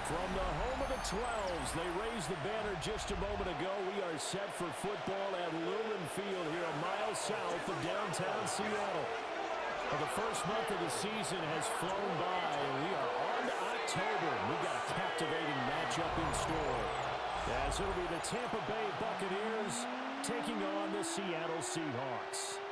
From the home of the 12s, they raised the banner just a moment ago. We are set for football at Lumen Field here a mile south of downtown Seattle. Well, the first month of the season has flown by, and we are on to October. We've got a captivating matchup in store, as it'll be the Tampa Bay Buccaneers taking on the Seattle Seahawks.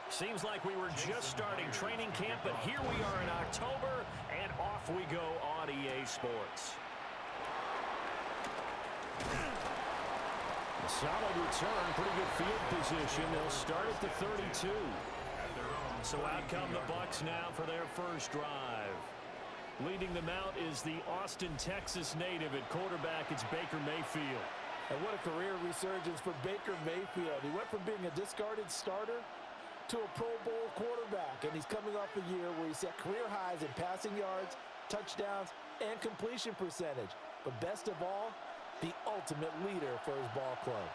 Seems like we were just starting training camp, but here we are in October, and off we go on EA Sports. A solid return, pretty good field position. They'll start at the 32. So out come the Bucs now for their first drive. Leading them out is the Austin, Texas native at quarterback. It's Baker Mayfield. And what a career resurgence for Baker Mayfield. He went from being a discarded starter to a Pro Bowl quarterback, and he's coming off a year where he set career highs in passing yards, touchdowns, and completion percentage. But best of all, the ultimate leader for his ball club.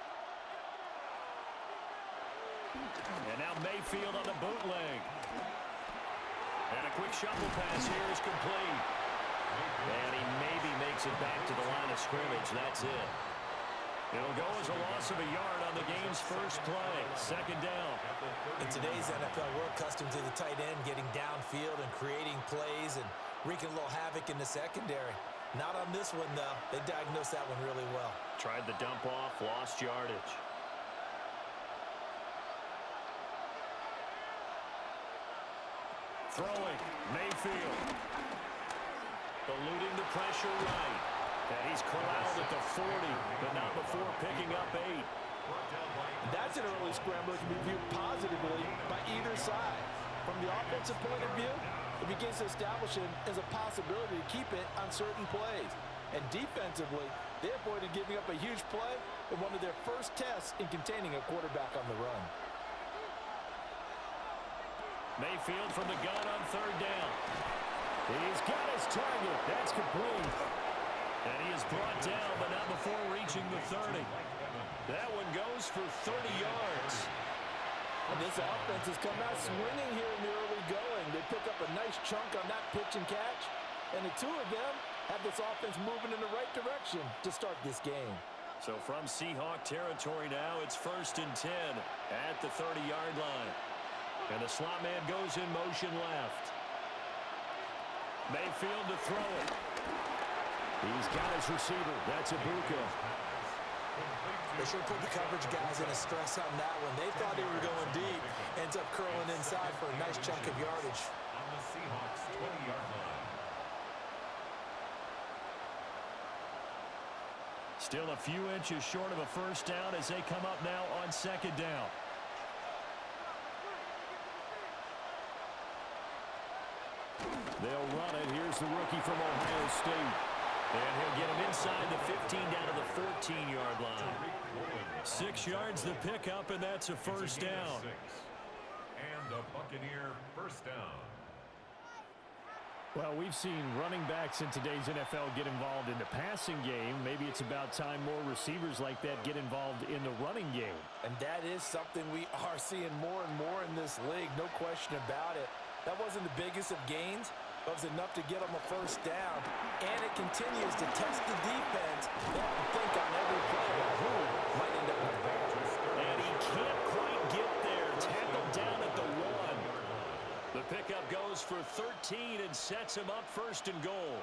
And now Mayfield on the bootleg. And a quick shuffle pass here is complete. And he maybe makes it back to the line of scrimmage. That's it. It'll go as a loss of a yard on the game's first play. Second down. In today's NFL, we're accustomed to the tight end getting downfield and creating plays and wreaking a little havoc in the secondary. Not on this one, though. They diagnosed that one really well. Tried the dump off, lost yardage. Throwing, Mayfield. Eluding the pressure right. And he's corralled at the 40, but not before picking up 8. That's an early scrambler that can be viewed positively by either side. From the offensive point of view, it begins to establish it as a possibility to keep it on certain plays. And defensively, they avoided giving up a huge play in one of their first tests in containing a quarterback on the run. Mayfield from the gun on third down. He's got his target. That's complete. And he is brought down, but not before reaching the 30. That one goes for 30 yards. And this offense has come out swinging here in the early going. They pick up a nice chunk on that pitch and catch. And the two of them have this offense moving in the right direction to start this game. So from Seahawk territory now, it's 1st and 10 at the 30-yard line. And the slot man goes in motion left. Mayfield to throw it. He's got his receiver. That's Ibuka. They sure put the coverage guys in a stress on that one. They thought they were going deep. Ends up curling inside for a nice chunk of yardage. On the Seahawks 20-yard line. Still a few inches short of a first down as they come up now on second down. They'll run it. Here's the rookie from Ohio State. And he'll get him inside the 15 down to the 14-yard line. 6 yards the pickup, and that's a first down. And a Buccaneer first down. Well, we've seen running backs in today's NFL get involved in the passing game. Maybe it's about time more receivers like that get involved in the running game. And that is something we are seeing more and more in this league, no question about it. That wasn't the biggest of gains. That was enough to get them a first down, and it continues to test the defense. They have to think on every play about who might end up with the ball. And he can't quite get there. Tackled down at the 1. The pickup goes for 13 and sets him up 1st and goal.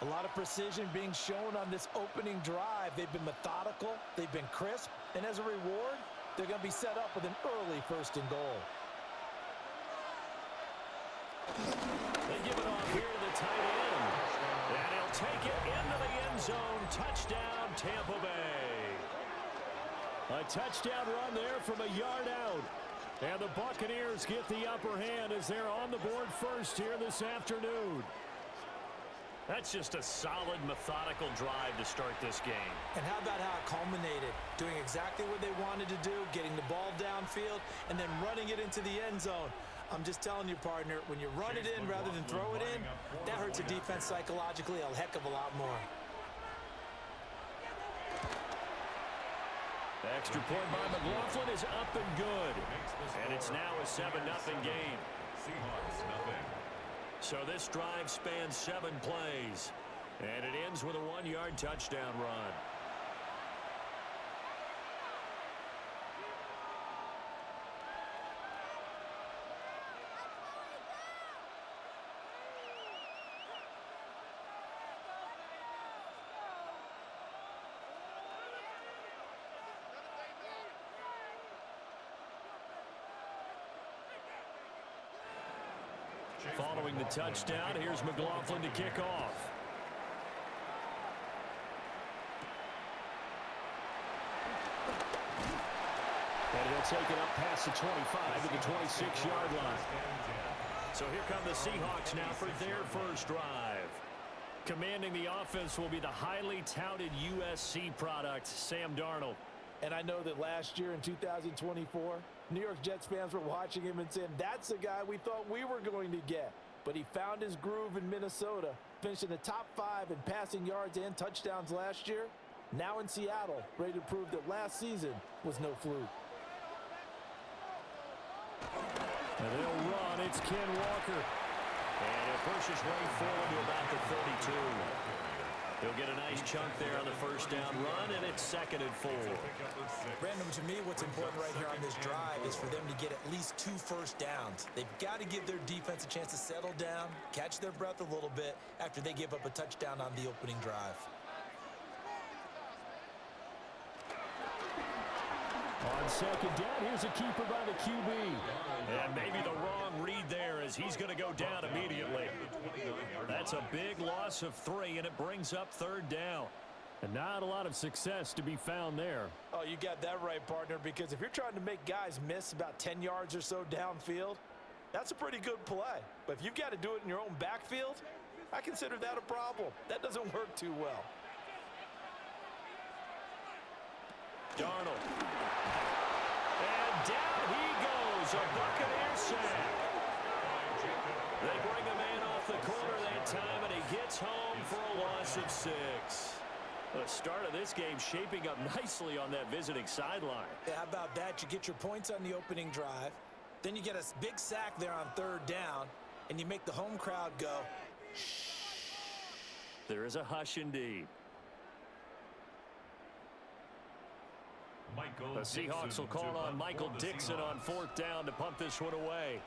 A lot of precision being shown on this opening drive. They've been methodical, they've been crisp, and as a reward, they're going to be set up with an early 1st and goal. They give it off here to the tight end. And he'll take it into the end zone. Touchdown, Tampa Bay. A touchdown run there from a yard out. And the Buccaneers get the upper hand as they're on the board first here this afternoon. That's just a solid, methodical drive to start this game. And how about how it culminated? Doing exactly what they wanted to do, getting the ball downfield, and then running it into the end zone. I'm just telling you, partner, when you run it in rather than throw it in, that hurts a defense psychologically a heck of a lot more. The extra point by McLaughlin is up and good. And it's now a 7-0 game. Seahawks, nothing. So this drive spans 7 plays. And it ends with a 1-yard touchdown run. Following the touchdown, here's McLaughlin to kick off. And he'll take it up past the 25 to the 26-yard line. So here come the Seahawks now for their first drive. Commanding the offense will be the highly touted USC product, Sam Darnold. And I know that last year in 2024, New York Jets fans were watching him and saying, that's the guy we thought we were going to get. But he found his groove in Minnesota, finished in the top 5 in passing yards and touchdowns last year. Now in Seattle, ready to prove that last season was no fluke. And they'll run. It's Ken Walker. And he'll push his way forward to about the 32. He'll get a nice chunk there on the first down run, and it's 2nd and 4. Brandon, to me, what's important right here on this drive is for them to get at least 2 first downs. They've got to give their defense a chance to settle down, catch their breath a little bit after they give up a touchdown on the opening drive. On 2nd down, here's a keeper by the QB. And maybe the wrong read there as he's going to go down immediately. That's a big loss of 3, and it brings up 3rd down. And not a lot of success to be found there. Oh, you got that right, partner, because if you're trying to make guys miss about 10 yards or so downfield, that's a pretty good play. But if you've got to do it in your own backfield, I consider that a problem. That doesn't work too well. Darnold. And down he goes, a Buccaneer sack. They bring a man off the corner that time, and he gets home for a loss of 6. The start of this game shaping up nicely on that visiting sideline. Yeah, how about that? You get your points on the opening drive, then you get a big sack there on 3rd down, and you make the home crowd go, shh. There is a hush indeed. The Seahawks will call on Michael Dixon on 4th down to punt this one away.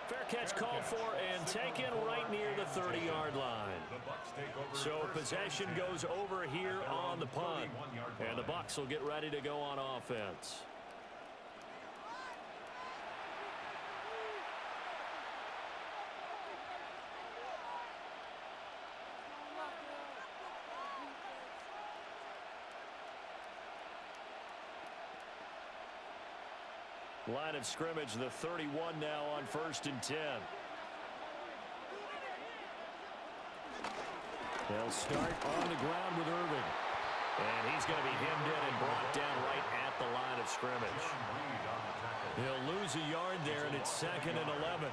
Fair catch called for and taken right near the 30-yard line. So possession goes over here on the punt. And the Bucs will get ready to go on offense. Line of scrimmage, the 31 now on 1st and 10. They'll start on the ground with Irving. And he's going to be hemmed in and brought down right at the line of scrimmage. He'll lose a yard there, and it's 2nd and 11.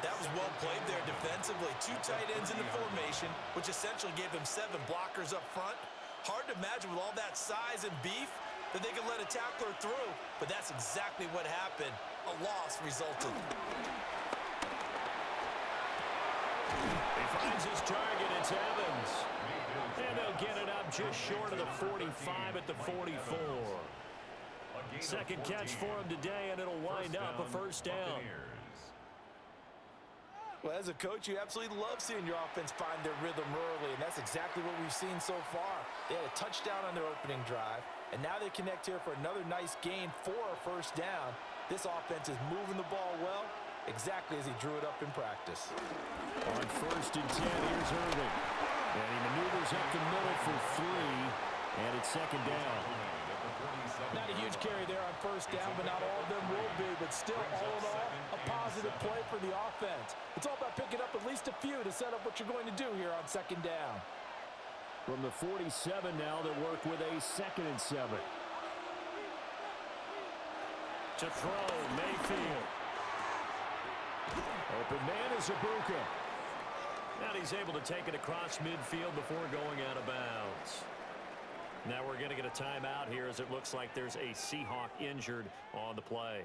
That was well played there defensively. 2 tight ends in the formation, which essentially gave them 7 blockers up front. Hard to imagine with all that size and beef that they could let a tackler through, but that's exactly what happened. A loss resulted. He finds his target, it's Evans. And they'll get it up just short of the 45 at the 44. 2nd catch for him today, and it'll wind up a 1st down. Well, as a coach, you absolutely love seeing your offense find their rhythm early, and that's exactly what we've seen so far. They had a touchdown on their opening drive, and now they connect here for another nice gain for a 1st down. This offense is moving the ball well, exactly as he drew it up in practice. On 1st and 10, here's Irving. And he maneuvers up the middle for 3, and it's 2nd down. Not a huge carry there on 1st down, but not all of them will be. But still, all in all, a positive play for the offense. It's all about picking up at least a few to set up what you're going to do here on 2nd down. From the 47 now, they'll work with a 2nd and 7. To throw, Mayfield. Open man is Ibuka. And he's able to take it across midfield before going out of bounds. Now we're going to get a timeout here as it looks like there's a Seahawk injured on the play.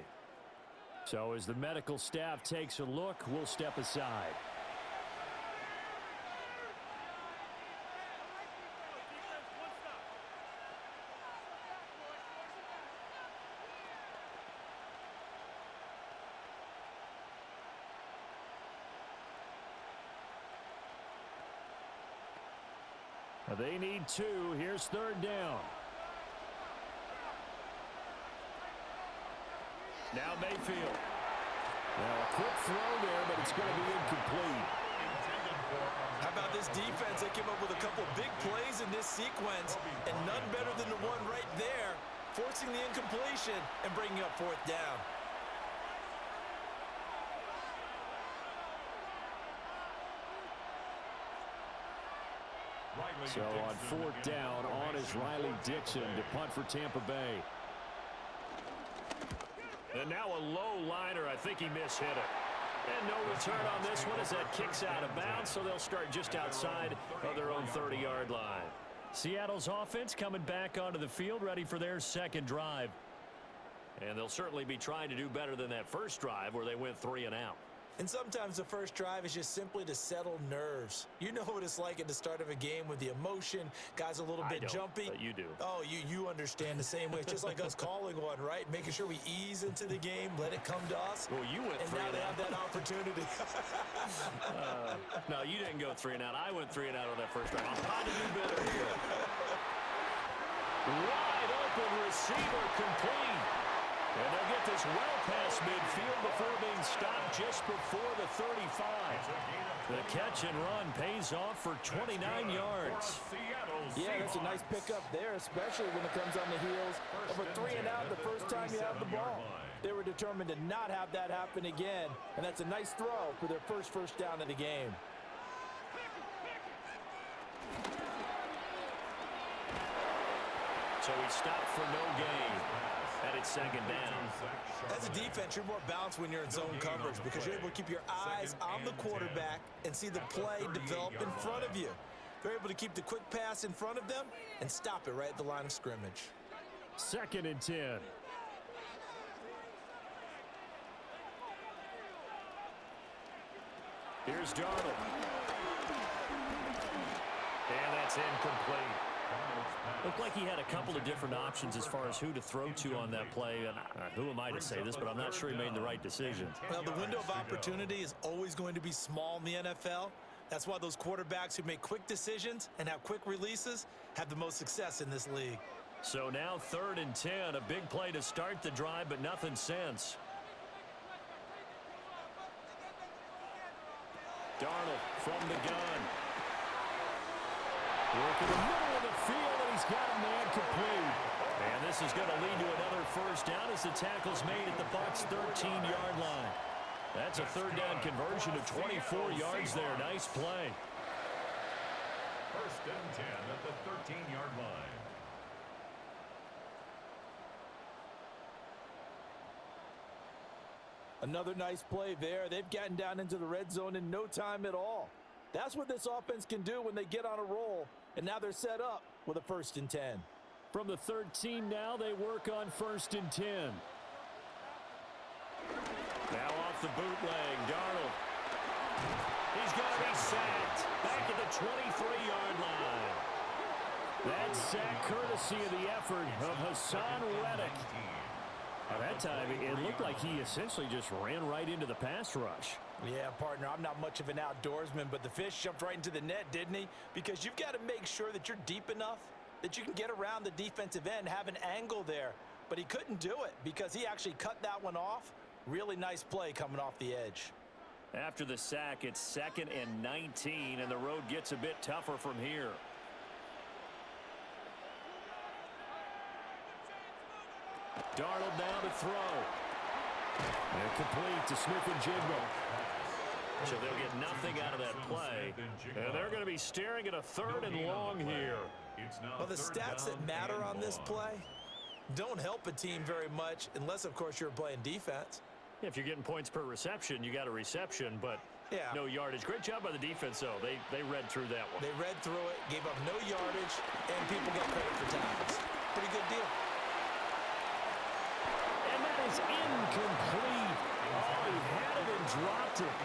So as the medical staff takes a look, we'll step aside. They need 2. Here's 3rd down. Now Mayfield. Now a quick throw there, but it's going to be incomplete. How about this defense? They came up with a couple of big plays in this sequence, and none better than the one right there, forcing the incompletion and bringing up 4th down. So on 4th down, on is Riley Dixon to punt for Tampa Bay. And now a low liner. I think he mishit it. And no return on this one as that kicks out of bounds, so they'll start just outside of their own 30-yard line. Seattle's offense coming back onto the field, ready for their 2nd drive. And they'll certainly be trying to do better than that first drive where they went 3 and out. And sometimes the first drive is just simply to settle nerves. You know what it's like at the start of a game with the emotion. Guys a little bit jumpy. But you do. Oh, you understand the same way. It's just like us calling one, right? Making sure we ease into the game, let it come to us. Well, you went and 3 now and they out. have that opportunity. No, you didn't go 3 and out. I went 3 and out on that first drive. I'm trying to do better here. Wide open receiver complete. And they'll get this well past midfield before being stopped just before the 35. The catch and run pays off for 29 yards. Yeah, that's a nice pickup there, especially when it comes on the heels of a 3 and out the first time you have the ball. They were determined to not have that happen again, and that's a nice throw for their first down of the game. So he stopped for no gain. And it's 2nd down. As a defense, you're more balanced when you're in zone coverage because you're able to keep your eyes on the quarterback and see the play develop in front of you. They're able to keep the quick pass in front of them and stop it right at the line of scrimmage. 2nd and 10. Here's Darnold. And that's incomplete. Looked like he had a couple of different options as far as who to throw to on that play. And who am I to say this, but I'm not sure he made the right decision. Well, the window of opportunity is always going to be small in the NFL. That's why those quarterbacks who make quick decisions and have quick releases have the most success in this league. So now 3rd and 10, a big play to start the drive, but nothing since. Darnold from the gun. Work in the middle of the field, and he's got a man complete. And this is going to lead to another first down as the tackle's made at the Bucs' 13-yard line. That's a 3rd down conversion of 24 yards there. Nice play. 1st and 10 at the 13-yard line. Another nice play there. They've gotten down into the red zone in no time at all. That's what this offense can do when they get on a roll. And now they're set up with a 1st and 10. From the 13 now, they work on 1st and 10. Now off the bootleg, Darnold. He's going to be sacked back at the 23-yard line. That sack courtesy of the effort of Hassan Reddick. At that time, it looked like he essentially just ran right into the pass rush. Yeah, partner, I'm not much of an outdoorsman, but the fish jumped right into the net, didn't he? Because you've got to make sure that you're deep enough that you can get around the defensive end, have an angle there. But he couldn't do it because he actually cut that one off. Really nice play coming off the edge. After the sack, it's 2nd and 19, and the road gets a bit tougher from here. Darnold down to throw. And complete to Smith-Njigba. So they'll get nothing out of that play. And they're going to be staring at a 3rd and long here. Well, the stats that matter on this play, don't help a team very much unless, of course, you're playing defense. If you're getting points per reception, you got a reception, but no yardage. Great job by the defense, though. They read through that one. They read through it, gave up no yardage, and people got credit for tackles. Pretty good deal. And that is incomplete. Oh, he had it and dropped it.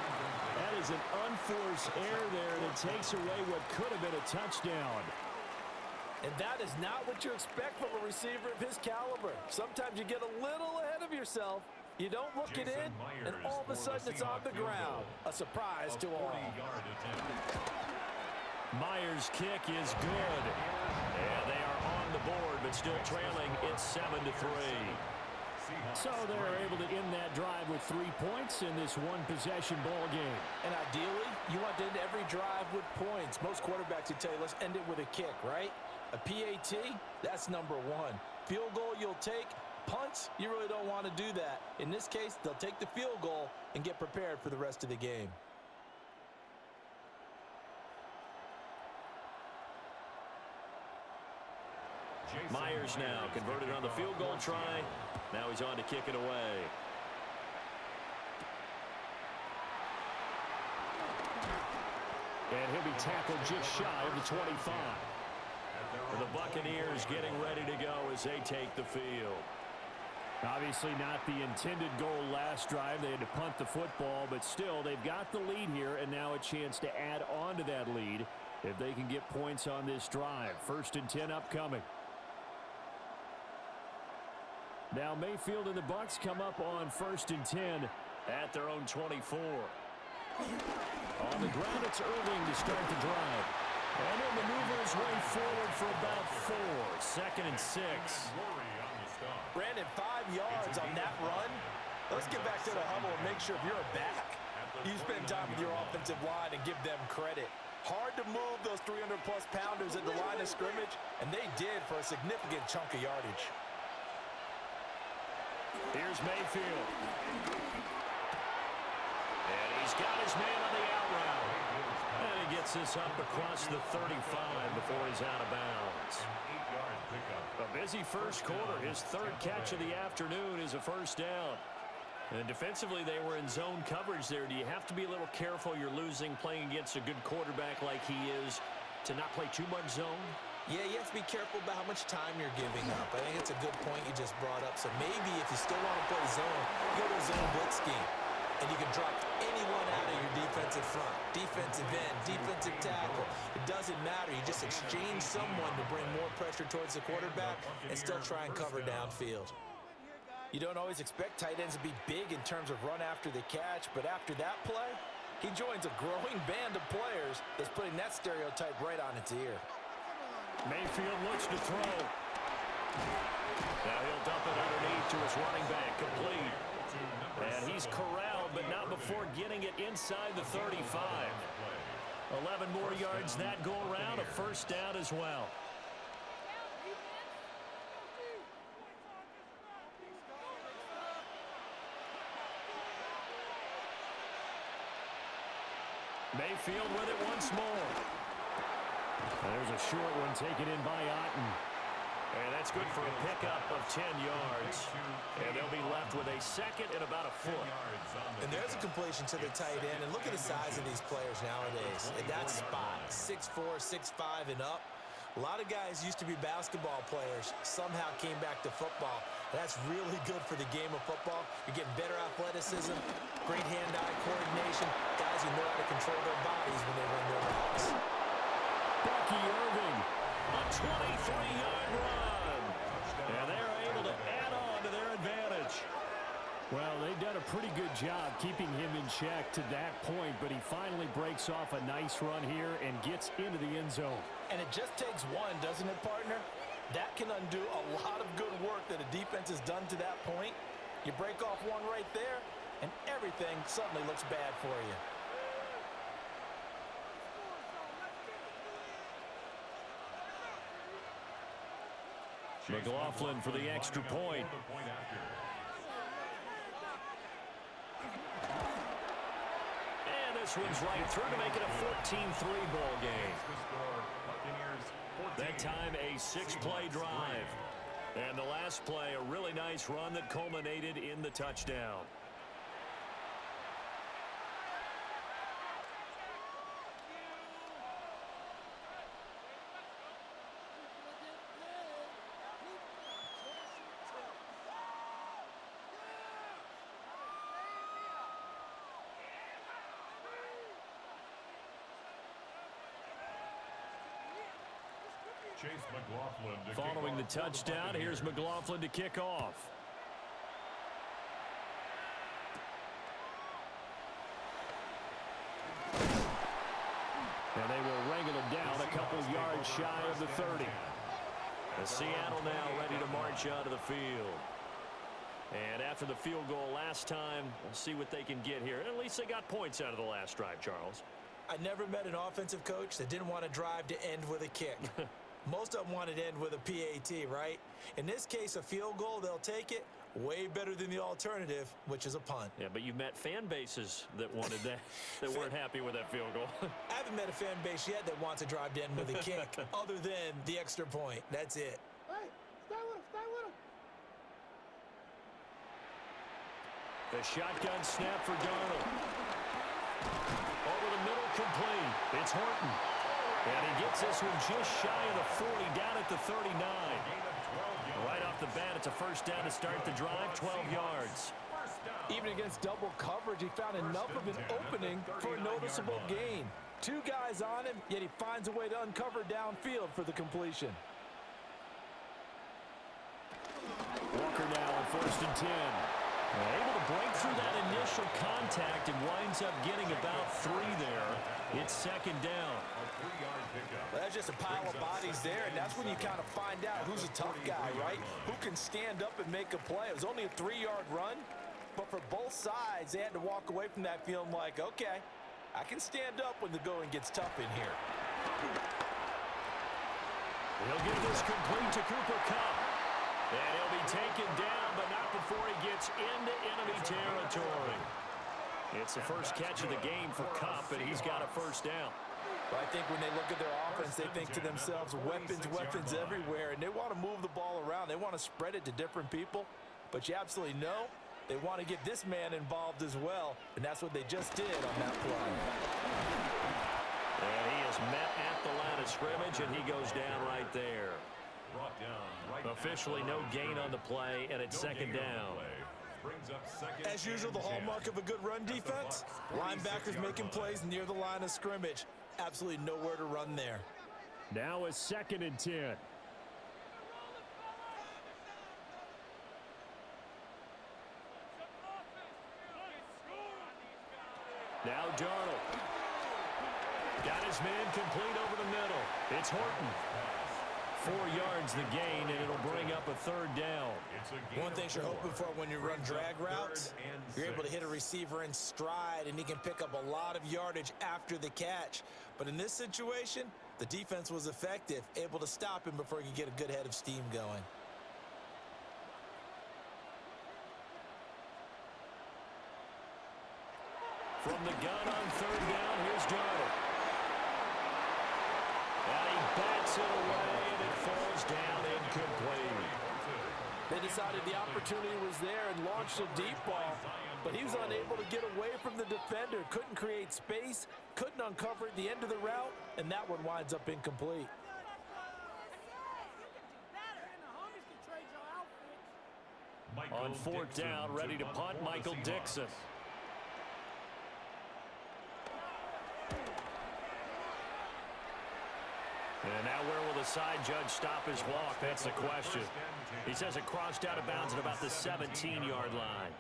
That is an unforced error there, and it takes away what could have been a touchdown. And that is not what you expect from a receiver of his caliber. Sometimes you get a little ahead of yourself. You don't look it in, and all of a sudden it's on the ground. A surprise to all. Myers' kick is good. And they are on the board, but still trailing. It's 7-3. So they're able to end that drive with 3 points in this one-possession ball game. And ideally, you want to end every drive with points. Most quarterbacks would tell you, let's end it with a kick, right? A PAT, that's number one. Field goal you'll take. Punts, you really don't want to do that. In this case, they'll take the field goal and get prepared for the rest of the game. Myers now converted on the field goal try. Now he's on to kick it away. And he'll be tackled just shy of the 25. And the Buccaneers getting ready to go as they take the field. Obviously not the intended goal last drive. They had to punt the football, but still they've got the lead here, and now a chance to add on to that lead if they can get points on this drive. 1st and 10 upcoming. Now Mayfield and the Bucs come up on 1st and 10 at their own 24. On the ground, it's Irving to start the drive. And he'll maneuver his way forward for about 4. 2nd and 6. Brandon, 5 yards on that run. Let's get back to the huddle and make sure you're back. You spend time with your offensive line and give them credit. Hard to move those 300-plus pounders at the line of scrimmage, and they did for a significant chunk of yardage. Here's Mayfield. And he's got his man on the out route. And he gets this up across the 35 before he's out of bounds. A busy first quarter. His 3rd catch of the afternoon is a 1st down. And defensively, they were in zone coverage there. Do you have to be a little careful? You're losing playing against a good quarterback like he is to not play too much zone? Yeah, you have to be careful about how much time you're giving up. I think it's a good point you just brought up. So maybe if you still want to play zone, go to a zone blitz scheme. And you can drop anyone out of your defensive front. Defensive end, defensive tackle. It doesn't matter. You just exchange someone to bring more pressure towards the quarterback and still try and cover downfield. You don't always expect tight ends to be big in terms of run after the catch, but after that play, he joins a growing band of players that's putting that stereotype right on its ear. Mayfield looks to throw. Now he'll dump it underneath to his running back, complete. And he's corralled, but not before getting it inside the 35. 11 more yards that go around, a 1st down as well. Mayfield with it once more. And there's a short one taken in by Otten. And that's good for a pickup of 10 yards. And they'll be left with a 2nd and about a 4. And there's a completion to the tight end. And look at the size of these players nowadays. At that spot, 6'4", 6'5", and up. A lot of guys used to be basketball players, somehow came back to football. And that's really good for the game of football. You're getting better athleticism, great hand-eye coordination, guys who know how to control their bodies when they run their routes. Bucky Irving, a 23-yard run. And they're able to add on to their advantage. Well, they've done a pretty good job keeping him in check to that point, but he finally breaks off a nice run here and gets into the end zone. And it just takes one, doesn't it, partner? That can undo a lot of good work that a defense has done to that point. You break off one right there, and everything suddenly looks bad for you. McLaughlin for the extra point. And this one's right through to make it a 14-3 ball game. That time a 6-play drive. And the last play, a really nice run that culminated in the touchdown. Following the touchdown, here's McLaughlin to kick off. And they will wrangle it down a couple yards shy of the 30. And Seattle now ready to march out of the field. And after the field goal last time, we'll see what they can get here. At least they got points out of the last drive, Charles. I never met an offensive coach that didn't want to drive to end with a kick. Most of them wanted to end with a PAT, right? In this case, a field goal, they'll take it. Way better than the alternative, which is a punt. Yeah, but you met fan bases that wanted that, that weren't happy with that field goal. I haven't met a fan base yet that wants to drive to end with a kick, other than the extra point. That's it. Hey, stay with him, stay with him. The shotgun snap for Darnold. Over the middle, complete. It's Horton. And he gets this one just shy of the 40, down at the 39. Right off the bat, it's a first down to start the drive, 12 yards. Even against double coverage, he found enough of an opening for a noticeable gain. Two guys on him, yet he finds a way to uncover downfield for the completion. Walker now on 1st and 10. Able to break through that initial contact and winds up getting about 3 there. It's 2nd down. Well, that's just a pile of bodies there, and that's when you kind of find out who's a tough guy, right? Who can stand up and make a play. It was only a 3-yard run, but for both sides, they had to walk away from that feeling like, okay, I can stand up when the going gets tough in here. He'll get this complete to Cooper Kupp. And he'll be taken down, but not before he gets into enemy territory. It's the first catch of the game for Kupp, and he's got a first down. Well, I think when they look at their offense, they think to themselves, weapons everywhere, and they want to move the ball around. They want to spread it to different people, but you absolutely know they want to get this man involved as well, and that's what they just did on that play. And he is met at the line of scrimmage, and he goes down right there. Officially no gain on the play, and it's 2nd down. As usual, the hallmark of a good run defense, linebackers making plays near the line of scrimmage. Absolutely nowhere to run there. Now a 2nd and 10. Now Darnold. Got his man complete over the middle. It's Horton. 4 yards the gain, and it'll bring up a 3rd down. One thing you're hoping for when you run drag routes, you're able to hit a receiver in stride, and he can pick up a lot of yardage after the catch. But in this situation, the defense was effective, able to stop him before he could get a good head of steam going. From the gun on 3rd down, here's Darnold. And he bats it away, and it falls down incomplete. They decided the opportunity was there and launched a deep ball, but he was unable to get away from the defender, couldn't create space, couldn't uncover at the end of the route, and that one winds up incomplete. On 4th down, ready to punt, Michael Dixon. And now where will the side judge stop his walk? That's the question. He says it crossed out of bounds at about the 17-yard line.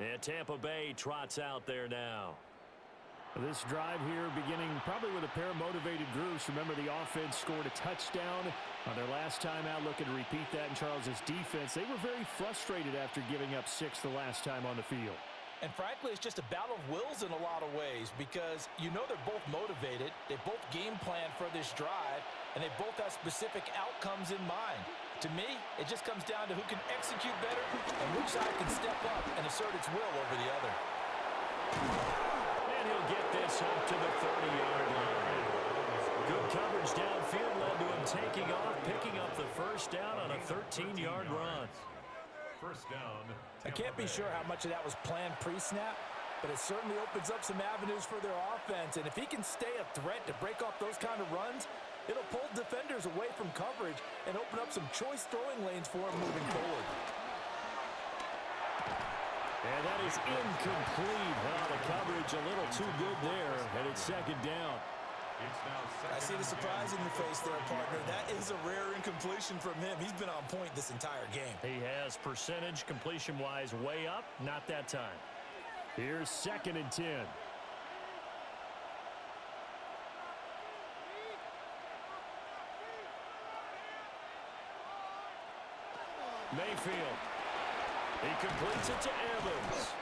And Tampa Bay trots out there now. This drive here beginning probably with a pair of motivated groups. Remember, the offense scored a touchdown on their last time out. Looking to repeat that in Charles's defense. They were very frustrated after giving up 6 the last time on the field. And frankly, it's just a battle of wills in a lot of ways because you know they're both motivated, they both game plan for this drive, and they both have specific outcomes in mind. To me, it just comes down to who can execute better and which side can step up and assert its will over the other. And he'll get this up to the 30-yard line. Good coverage downfield led to him taking off, picking up the first first down on a 13-yard run. First down. I can't be sure how much of that was planned pre-snap, but it certainly opens up some avenues for their offense. And if he can stay a threat to break off those kind of runs, it'll pull defenders away from coverage and open up some choice throwing lanes for him moving forward. And that is incomplete. Well, the coverage a little too good there, and it's second down. I see the surprise in your face there, partner. That is a rare incompletion from him. He's been on point this entire game. He has percentage completion-wise way up, not that time. Here's 2nd and 10. Mayfield. He completes it to Evans.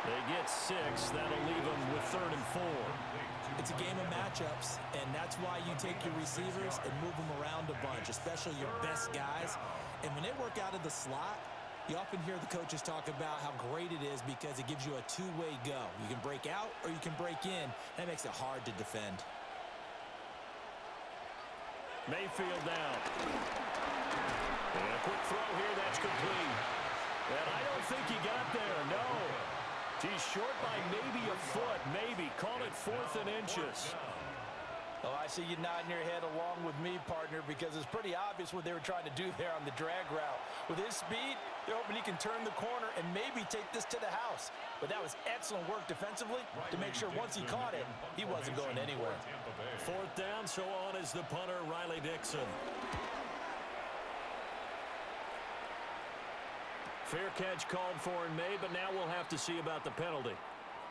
They get 6. That'll leave them with 3rd and 4. It's a game of matchups, and that's why you take your receivers and move them around a bunch, especially your best guys. And when they work out of the slot, you often hear the coaches talk about how great it is because it gives you a two-way go. You can break out or you can break in. That makes it hard to defend. Mayfield down. And a quick throw here, that's complete. And I don't think he got there, no. He's short by maybe a foot, maybe. Call it 4th and inches. Oh, I see you nodding your head along with me, partner, because it's pretty obvious what they were trying to do there on the drag route. With his speed, they're hoping he can turn the corner and maybe take this to the house. But that was excellent work defensively to make sure once he caught it, he wasn't going anywhere. 4th down, so on is the punter, Riley Dixon. Fair catch called for and made, but now we'll have to see about the penalty.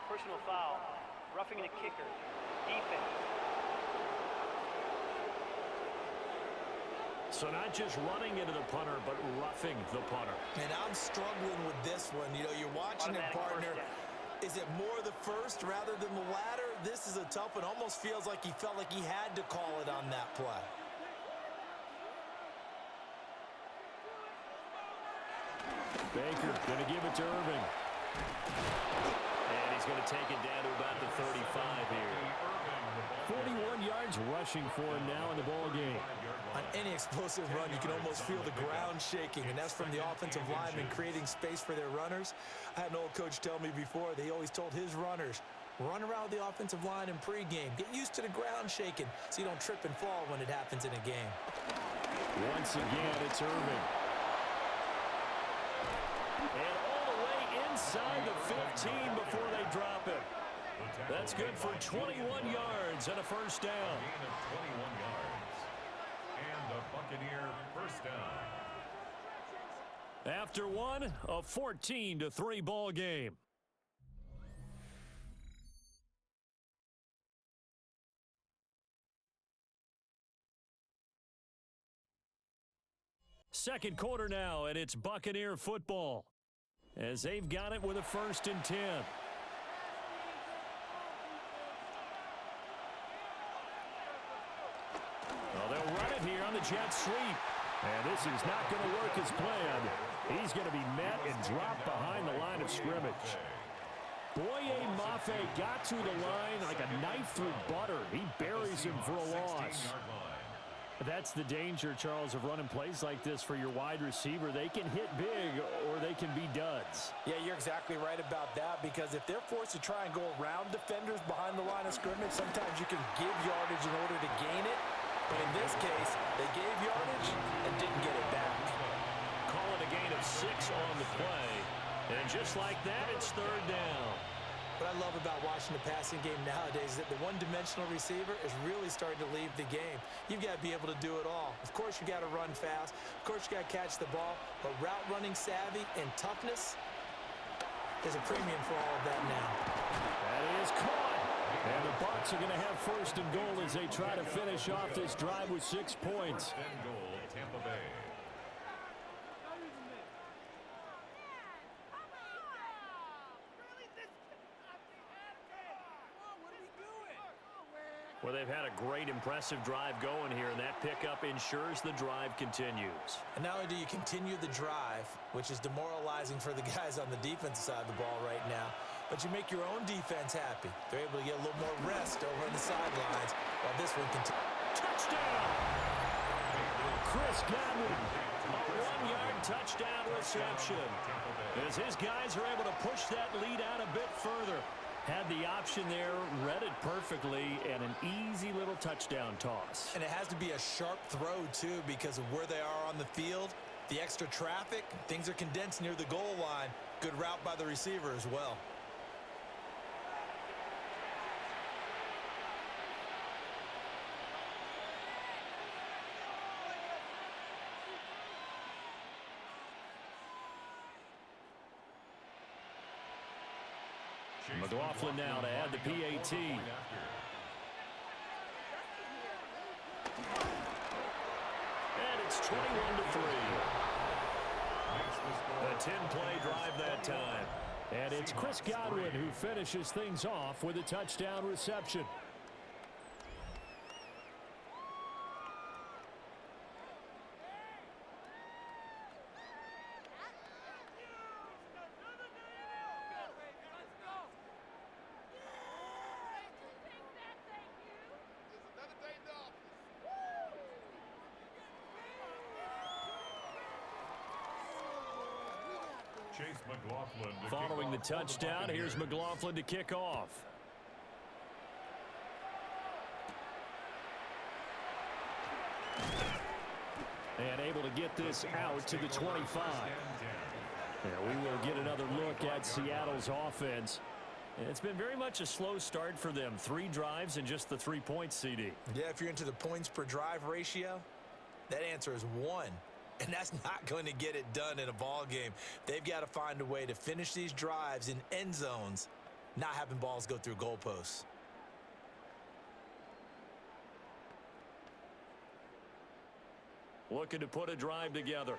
Personal foul, roughing the kicker, defense. So not just running into the punter, but roughing the punter. And I'm struggling with this one. You know, you're watching it, partner. Is it more the first rather than the latter? This is a tough one. Almost feels like he felt like he had to call it on that play. Baker going to give it to Irving. And he's going to take it down to about the 35 here. 41 yards rushing for him now in the ball game. On any explosive run, you can almost feel the ground shaking, and that's from the offensive linemen creating space for their runners. I had an old coach tell me before, they always told his runners, run around the offensive line in pregame. Get used to the ground shaking so you don't trip and fall when it happens in a game. Once again, it's Irving. And all the way inside the 15 before they drop it. That's good for 21 yards and a first down. Gain of 21 yards. And the Buccaneer first down. After one, a 14-3 ball game. Second quarter now, and it's Buccaneer football as they've got it with a 1st and 10. Well, they'll run it here on the jet sweep. And this is not going to work as planned. He's going to be met and dropped behind the line of scrimmage. Boye Mafe got to the line like a knife through butter. He buries him for a loss. That's the danger, Charles, of running plays like this for your wide receiver. They can hit big or they can be duds. Yeah, you're exactly right about that, because if they're forced to try and go around defenders behind the line of scrimmage, sometimes you can give yardage in order to gain it. But in this case, they gave yardage and didn't get it back. Call it a gain of 6 on the play. And just like that, it's 3rd down. What I love about watching the passing game nowadays is that the one-dimensional receiver is really starting to leave the game. You've got to be able to do it all. Of course, you got to run fast. Of course, you got to catch the ball. But route running savvy and toughness, there's a premium for all of that now. That is caught. And the Bucs are going to have 1st and goal as they try to finish off this drive with 6 points. 1st and goal, Tampa Bay. Well, they've had a great, impressive drive going here, and that pickup ensures the drive continues. And not only do you continue the drive, which is demoralizing for the guys on the defensive side of the ball right now, but you make your own defense happy. They're able to get a little more rest over on the sidelines while this one continues. Touchdown! Chris Chris Godwin, a 1-yard touchdown reception. As his guys are able to push that lead out a bit further. Had the option there, read it perfectly, and an easy little touchdown toss. And it has to be a sharp throw, too, because of where they are on the field. The extra traffic, things are condensed near the goal line. Good route by the receiver as well. McLaughlin now to add the PAT. And it's 21-3. A 10-play drive that time. And it's Chris Godwin who finishes things off with a touchdown reception. Following the touchdown, here's McLaughlin to kick off. And able to get this out to the 25. Now we will get another look at Seattle's offense. And it's been very much a slow start for them. 3 drives and just the 3 points, CD. Yeah, if you're into the points per drive ratio, that answer is 1. And that's not going to get it done in a ball game. They've got to find a way to finish these drives in end zones, not having balls go through goalposts. Looking to put a drive together.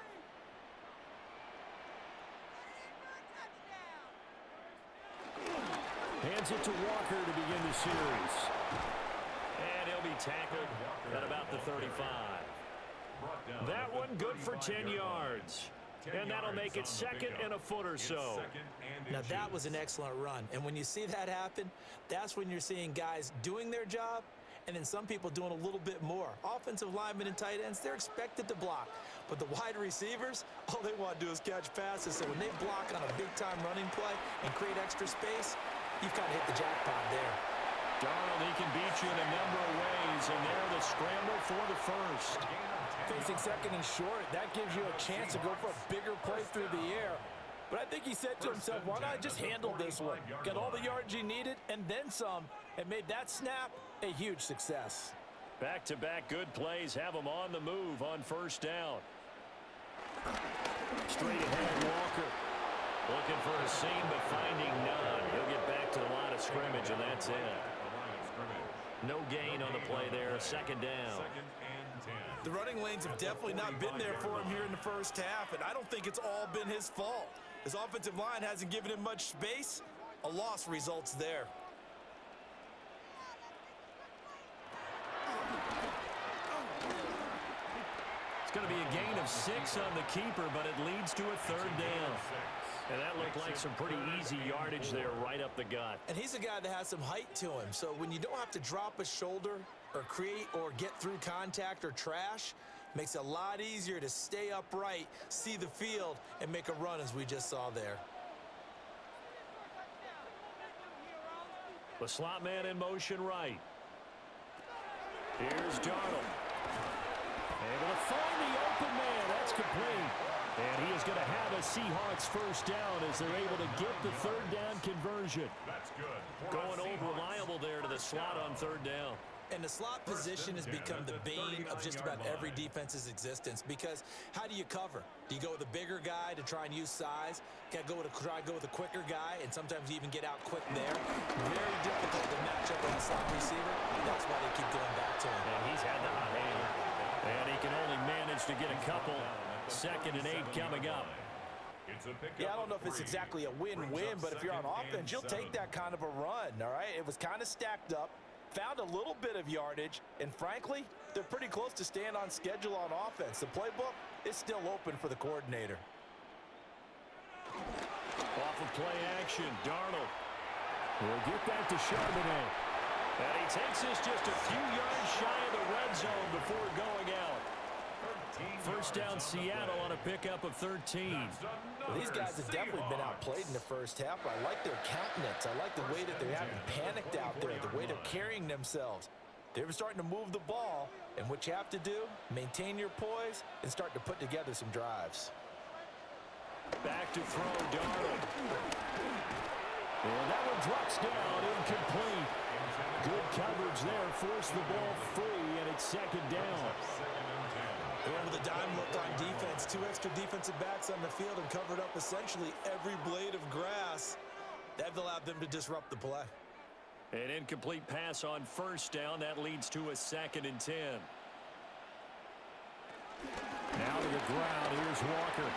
Hands it to Walker to begin the series. And he'll be tackled at about the 35. That one good for 10 yards. And that'll make it second and a foot or so. Now that was an excellent run. And when you see that happen, that's when you're seeing guys doing their job and then some people doing a little bit more. Offensive linemen and tight ends, they're expected to block. But the wide receivers, all they want to do is catch passes. So when they block on a big-time running play and create extra space, you've kind of hit the jackpot there. Darnold, he can beat you in a number of ways, and there the scramble for the first. Facing second and short, that gives you a chance to go for a bigger play through the air. But I think he said to himself, why not just handle this one? Got all the yards you needed and then some, and made that snap a huge success. Back-to-back good plays have him on the move on first down. Straight ahead, Walker. Looking for a seam, but finding none. He'll get back to the line of scrimmage, and that's it. No gain on the play there, second down. The running lanes have definitely not been there for him here in the first half, and I don't think it's all been his fault. His offensive line hasn't given him much space. A loss results there. It's going to be a gain of 6 on the keeper, but it leads to a third down. And that looked like some pretty easy yardage there right up the gut. And he's a guy that has some height to him, so when you don't have to drop a shoulder or create or get through contact or trash, makes it a lot easier to stay upright, see the field, and make a run as we just saw there. The slot man in motion right. Here's Darnold. Able to find the open man. That's complete. And he is going to have a Seahawks first down as they're able to get the third down conversion. That's good. Going old reliable there to the slot on third down. And the slot position has become the bane of just about every defense's existence, because how do you cover? Do you go with a bigger guy to try and use size? Try to go with a quicker guy, and sometimes you even get out quick there. Very difficult to match up on a slot receiver. That's why they keep going back to him. And he's had the hot hand. And he can only manage to get a couple. Second and 8 coming up. Yeah, I don't know if it's exactly a win-win, but if you're on offense, you'll take that kind of a run, all right? It was kind of stacked up. Found a little bit of yardage, and frankly, they're pretty close to staying on schedule on offense. The playbook is still open for the coordinator. Off of play action, Darnold will get back to Charbonnet. And he takes this just a few yards shy of the red zone before going out. First down Seattle on a pickup of 13. Well, these guys have definitely been outplayed in the first half. I like their countenance. I like the way that they're acting panicked out there, the way they're carrying themselves. They're starting to move the ball, and what you have to do, maintain your poise and start to put together some drives. Back to throw, Darnold. And that one drops down, incomplete. Good coverage there, forced the ball free, and it's second down. And with a dime look on defense, 2 extra defensive backs on the field and covered up essentially every blade of grass. That allowed them to disrupt the play. An incomplete pass on first down. That leads to a 2nd and 10. Now to the ground. Here's Walker.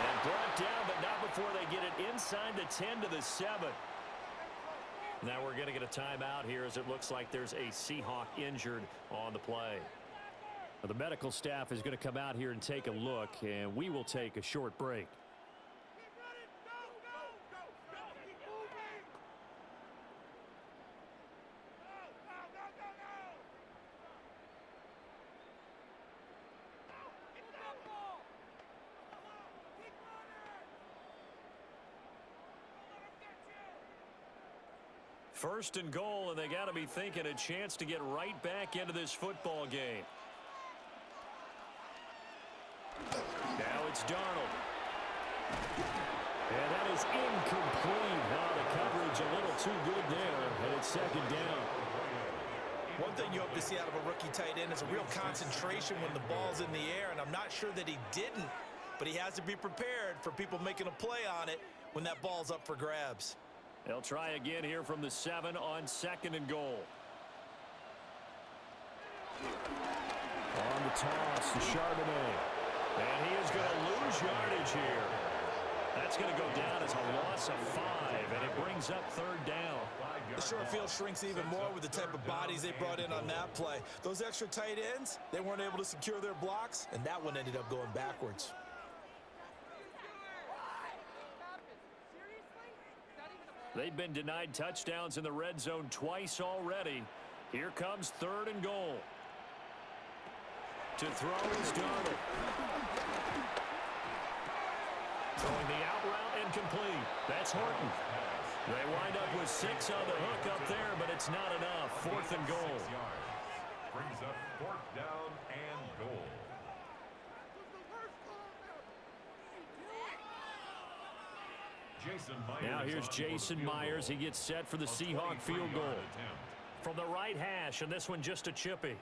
And brought down, but not before they get it inside the 10 to the 7. Now we're going to get a timeout here as it looks like there's a Seahawk injured on the play. Well, the medical staff is going to come out here and take a look, and we will take a short break. First and goal, and they got to be thinking a chance to get right back into this football game. Now it's Darnold. And that is incomplete. Now the coverage a little too good there, and it's second down. One thing you hope to see out of a rookie tight end is a real concentration when the ball's in the air, and I'm not sure that he didn't, but he has to be prepared for people making a play on it when that ball's up for grabs. They'll try again here from the 7 on 2nd and goal. On the toss to Charbonnet. And he is going to lose yardage here. That's going to go down as a loss of 5, and it brings up 3rd down. The short field shrinks even more with the type of bodies they brought in on that play. Those extra tight ends, they weren't able to secure their blocks, and that one ended up going backwards. They've been denied touchdowns in the red zone twice already. Here comes 3rd and goal. To throw is Darnold. Throwing the out route incomplete. That's Horton. They wind up with 6 on the hook up there, but it's not enough. 4th and goal. Brings up 4th down and goal. Now here's Jason Myers. He gets set for the Seahawk field goal. From the right hash, and this one just a chippy.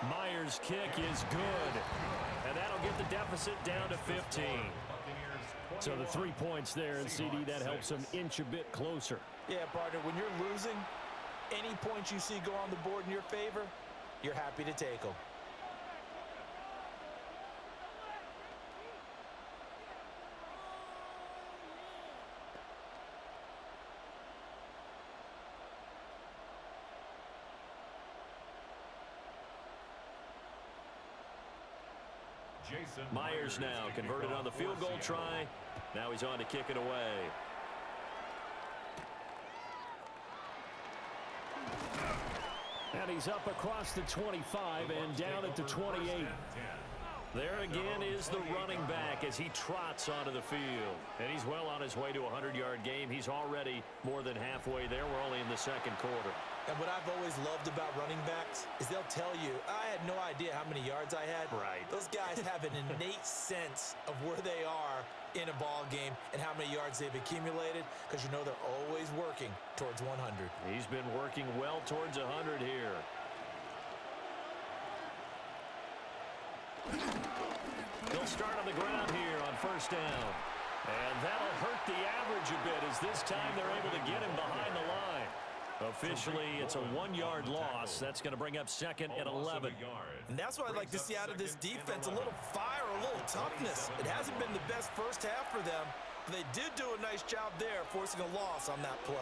Myers' kick is good. And that'll get the deficit down to 15. So the 3 points there, and CD, that helps them inch a bit closer. Yeah, partner, when you're losing, any points you see go on the board in your favor, you're happy to take them. Myers now converted on the field goal try. Now he's on to kick it away. And he's up across the 25 and down at the 28. There again is the running back as he trots onto the field. And he's well on his way to a 100-yard game. He's already more than halfway there. We're only in the 2nd quarter. And what I've always loved about running backs is they'll tell you, I had no idea how many yards I had. Right. Those guys have an innate sense of where they are in a ball game and how many yards they've accumulated, because you know they're always working towards 100. He's been working well towards 100 here. They'll start on the ground here on 1st down. And that'll hurt the average a bit as this time they're able to get him behind the line. Officially, it's a 1-yard loss. That's going to bring up 2nd and 11. And that's what I'd like to see out of this defense, a little fire, a little toughness. It hasn't been the best first half for them, but they did do a nice job there forcing a loss on that play.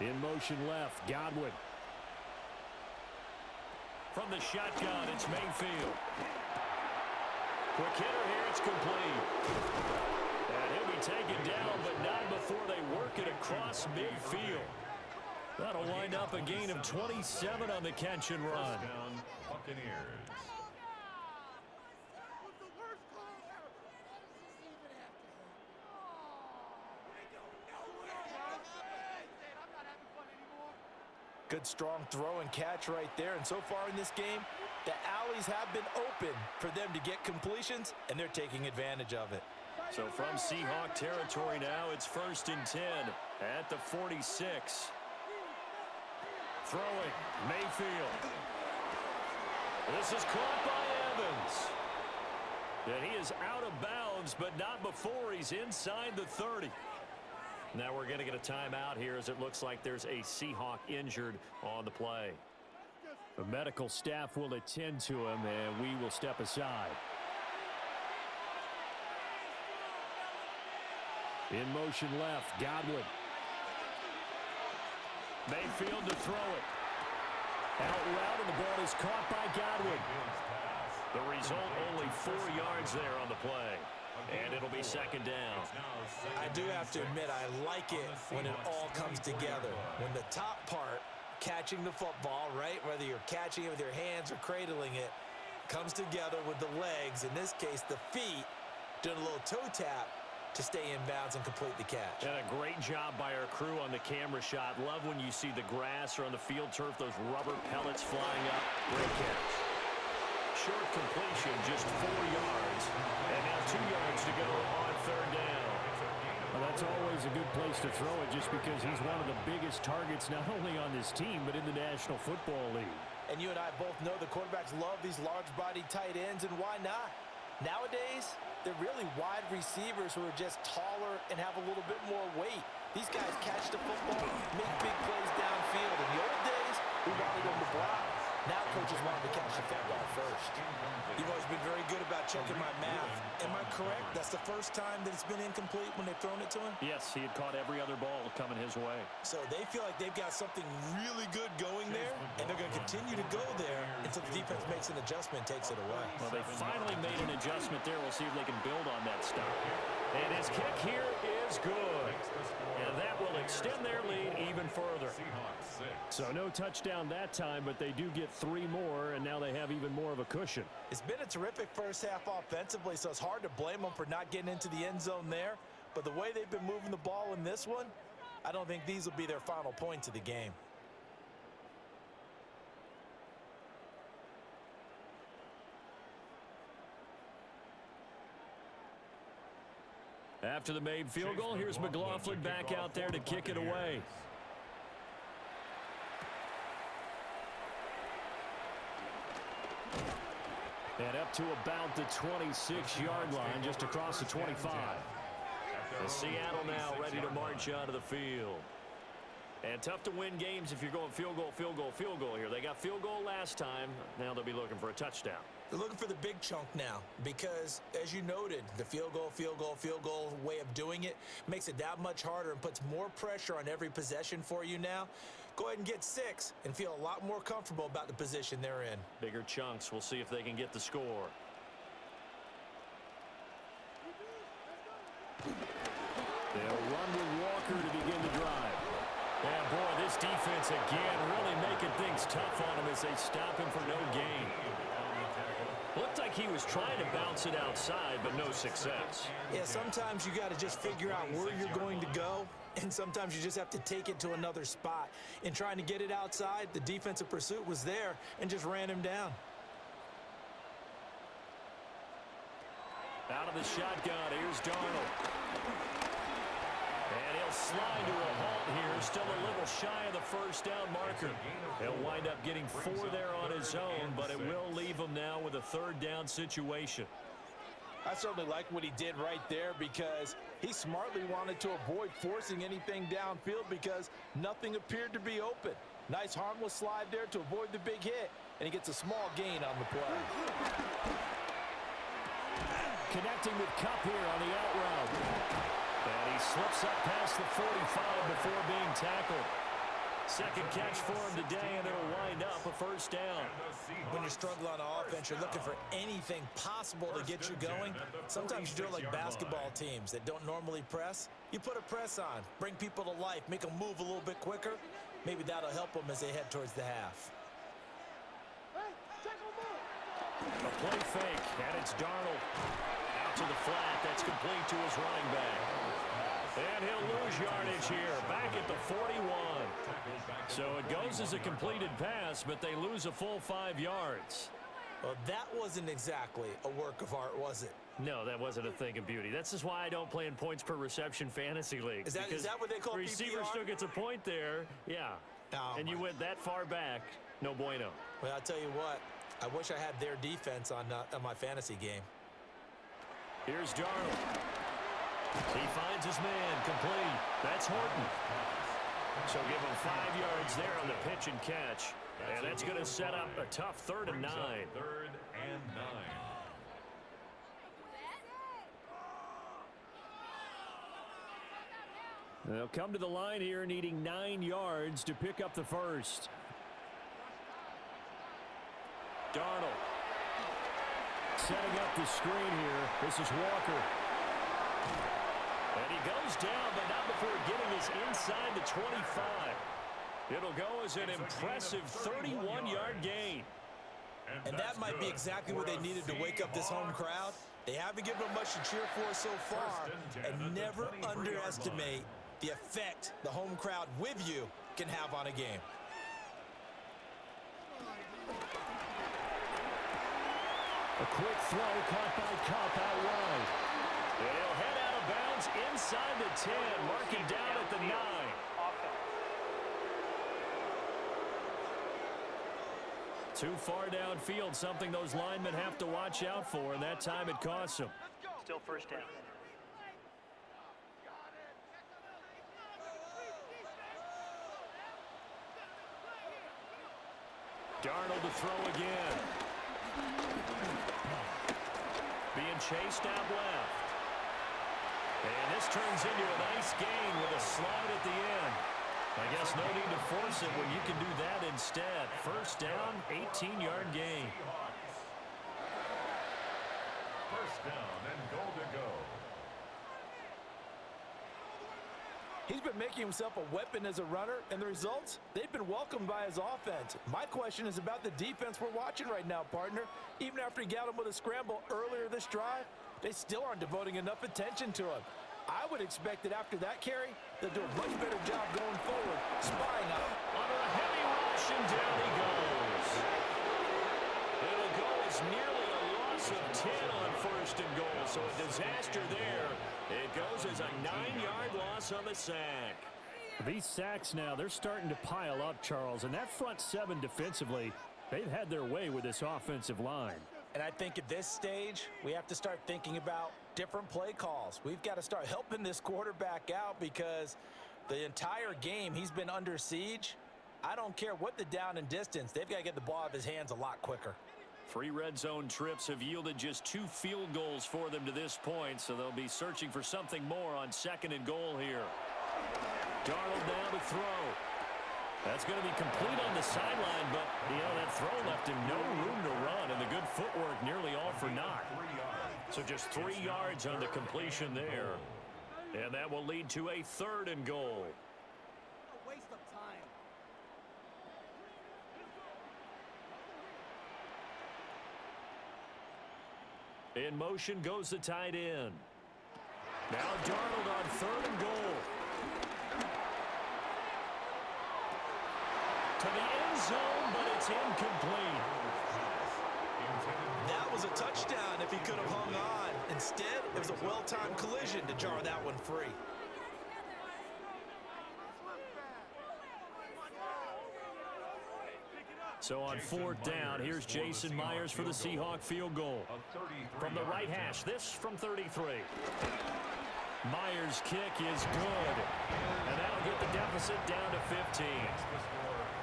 In motion left, Godwin. From the shotgun, it's Mayfield. Quick hitter here, it's complete. And he'll be taken down, but not before they work it across midfield. wind up a gain of 27 on the catch and run. First down, Buccaneers. Good strong throw and catch right there. And so far in this game, the alleys have been open for them to get completions, and they're taking advantage of it. So from Seahawk territory now, it's 1st and 10 at the 46. Throwing, Mayfield. This is caught by Evans. And he is out of bounds, but not before he's inside the 30. Now we're going to get a timeout here as it looks like there's a Seahawk injured on the play. The medical staff will attend to him, and we will step aside. In motion left, Godwin. Mayfield to throw it. Out route, and the ball is caught by Godwin. The result, only 4 yards there on the play. And it'll be 2nd down. I do have to admit, I like it when it all comes together. When the top part, catching the football, right, whether you're catching it with your hands or cradling it, comes together with the legs, in this case the feet, doing a little toe tap to stay in bounds and complete the catch. And a great job by our crew on the camera shot. Love when you see the grass or on the field turf, those rubber pellets flying up. Great catch. Short completion, just 4 yards. And now 2 yards to go on 3rd down. Well, that's always a good place to throw it just because he's one of the biggest targets not only on this team but in the National Football League. And you and I both know the quarterbacks love these large-bodied tight ends, and why not? Nowadays, they're really wide receivers who are just taller and have a little bit more weight. These guys catch the football, make big plays downfield. In the old days, we wanted them to block. Now coaches want them to catch the football first. You've always been very good about checking my math. Am I correct? That's the first time that it's been incomplete when they've thrown it to him? Yes, he had caught every other ball coming his way. So they feel like they've got something really good going there, and they're going to continue to go there until the defense makes an adjustment and takes it away. Well, they finally made an adjustment there. We'll see if they can build on that stuff. And his kick here is good. And that will extend their lead even further. So no touchdown that time, but they do get 3 more, and now they have even more of a cushion. It's been a terrific first half offensively, so it's hard to blame them for not getting into the end zone there. But the way they've been moving the ball in this one, I don't think these will be their final points of the game. After the made field goal, here's McLaughlin back out there to kick it away. And up to about the 26-yard line, just across the 25. And Seattle now ready to march onto the field. And tough to win games if you're going field goal, field goal, field goal here. They got field goal last time. Now they'll be looking for a touchdown. They're looking for the big chunk now because, as you noted, the field goal way of doing it makes it that much harder and puts more pressure on every possession for you now. Go ahead and get 6 and feel a lot more comfortable about the position they're in. Bigger chunks. We'll see if they can get the score. They'll run with Walker to begin the drive. And boy, this defense again really making things tough on him as they stop him for no gain. Looked like he was trying to bounce it outside, but no success. Yeah, sometimes you got to just figure out where you're going to go, and sometimes you just have to take it to another spot. In trying to get it outside, the defensive pursuit was there and just ran him down. Out of the shotgun, here's Darnold. And he'll slide to a halt here, still a little shy of the first down marker. He'll wind up getting 4 there on his own, but it will leave him now with a 3rd down situation. I certainly like what he did right there because he smartly wanted to avoid forcing anything downfield because nothing appeared to be open. Nice harmless slide there to avoid the big hit, and he gets a small gain on the play. Connecting with Kupp here on the out route. And he slips up past the 45 before being tackled. Second catch for him today, and it'll wind up a 1st down. When you're struggling on offense, you're looking for anything possible to get you going. Sometimes you do it like basketball teams that don't normally press. You put a press on, bring people to life, make them move a little bit quicker. Maybe that'll help them as they head towards the half. Hey, check them out. A play fake, and it's Darnold. Out to the flat. That's complete to his running back. And he'll lose yardage here, back at the 41. So it goes as a completed pass, but they lose a full 5 yards. Well, that wasn't exactly a work of art, was it? No, that wasn't a thing of beauty. That's just why I don't play in points per reception fantasy leagues. Is that what they call receiver PPR? still gets a point there, yeah. Oh, and you went that far back, no bueno. Well, I'll tell you what. I wish I had their defense on my fantasy game. Here's Darnold. He finds his man, complete. That's Horton. So give him 5 yards there on the pitch and catch. And that's going to set up a tough 3rd and 9. 3rd and 9. They'll come to the line here needing 9 yards to pick up the first. Darnold. Setting up the screen here. This is Walker. And he goes down, but not before getting us inside the 25. It'll go as an impressive 31-yard gain. And that might be exactly what they needed to wake up this home crowd. They haven't given them much to cheer for so far. And never underestimate the effect the home crowd with you can have on a game. A quick throw caught by Kupp out wide. And he'll head out of bounds inside the 10, marking down at the 9. Too far downfield, something those linemen have to watch out for, and that time it costs them. Still first down. Darnold to throw again. Being chased out left. And this turns into a nice gain with a slide at the end. I guess no need to force it when you can do that instead. First down, 18-yard gain. First down and goal to go. He's been making himself a weapon as a runner, and the results, they've been welcomed by his offense. My question is about the defense we're watching right now, partner. Even after he got him with a scramble earlier this drive, they still aren't devoting enough attention to him. I would expect that after that carry, they'll do a much better job going forward, spying out. Under a heavy rush, and down he goes. It'll go as nearly a loss of 10 on 1st and goal, so a disaster there. It goes as a 9-yard loss on the sack. These sacks now, they're starting to pile up, Charles, and that front 7 defensively, they've had their way with this offensive line. And I think at this stage, we have to start thinking about different play calls. We've got to start helping this quarterback out because the entire game he's been under siege. I don't care what the down and distance. They've got to get the ball out of his hands a lot quicker. 3 red zone trips have yielded just 2 field goals for them to this point, so they'll be searching for something more on 2nd and goal here. Darnold now to throw. That's going to be complete on the sideline, but, that throw left him no room to run, and the good footwork nearly all for naught. So just 3 yards on the completion there. And that will lead to a 3rd and goal. A waste of time. In motion goes the tight end. Now Darnold on 3rd and goal. To the end zone, but it's incomplete. That was a touchdown if he could have hung on. Instead, it was a well-timed collision to jar that one free. So on 4th down, here's Jason Myers for the Seahawk field goal. From the right hash, this from 33. Myers' kick is good. And that'll get the deficit down to 15.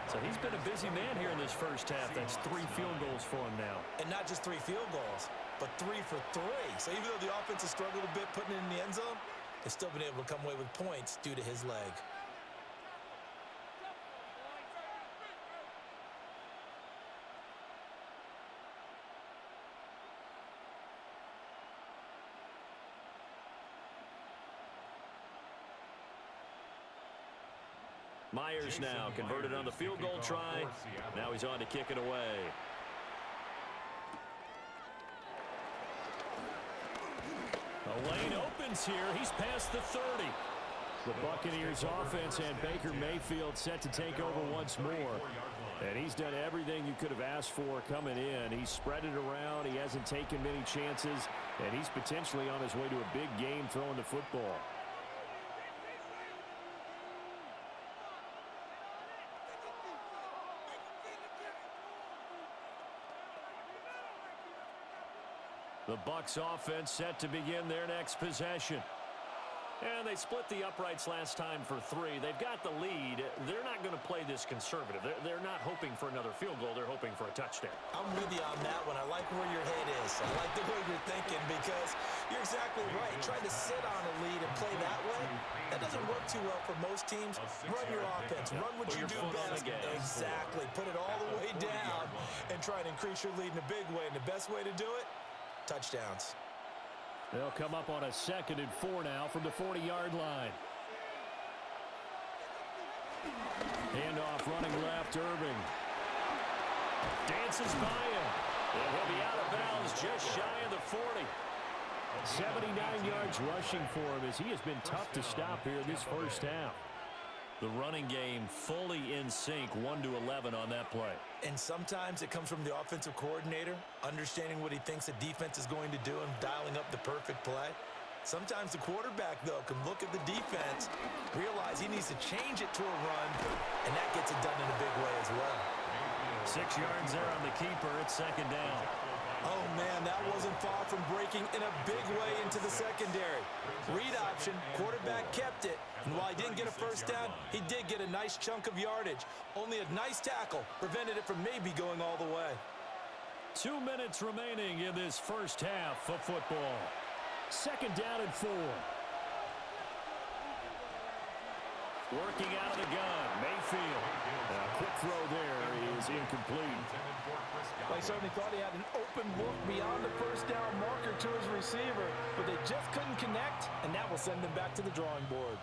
So he's been a busy man here in this first half. That's 3 field goals for him now. And not just 3 field goals, but 3 for 3. So even though the offense has struggled a bit putting it in the end zone, they've still been able to come away with points due to his leg. Myers now converted on the field goal try. Now he's on to kick it away. The lane opens here. He's past the 30. The Buccaneers offense and Baker Mayfield set to take over once more. And he's done everything you could have asked for coming in. He's spread it around. He hasn't taken many chances. And he's potentially on his way to a big game throwing the football. The Bucs offense set to begin their next possession. And they split the uprights last time for 3. They've got the lead. They're not going to play this conservative. They're not hoping for another field goal. They're hoping for a touchdown. I'm with you on that one. I like where your head is. I like the way you're thinking because you're exactly right. Trying to sit on a lead and play that way, that doesn't work too well for most teams. Run your offense. Run what you do best. Exactly. Put it all the way down and try and increase your lead in a big way. And the best way to do it, touchdowns. They'll come up on a 2nd and 4 now from the 40-yard line. Handoff running left, Irving. Dances by him. And he'll be out of bounds just shy of the 40. 79 yards rushing for him as he has been tough to stop here this first half. The running game fully in sync, 1-11 on that play. And sometimes it comes from the offensive coordinator, understanding what he thinks the defense is going to do and dialing up the perfect play. Sometimes the quarterback, though, can look at the defense, realize he needs to change it to a run, and that gets it done in a big way as well. 6 yards there on the keeper. It's 2nd down. Oh, man, that wasn't far from breaking in a big way into the secondary. Read option, quarterback kept it, and while he didn't get a first down, he did get a nice chunk of yardage. Only a nice tackle prevented it from maybe going all the way. 2 minutes remaining in this first half of football. 2nd down and 4. Working out of the gun, Mayfield. A quick throw there is incomplete. Well, he certainly thought he had an open look beyond the first down marker to his receiver, but they just couldn't connect, and that will send them back to the drawing board.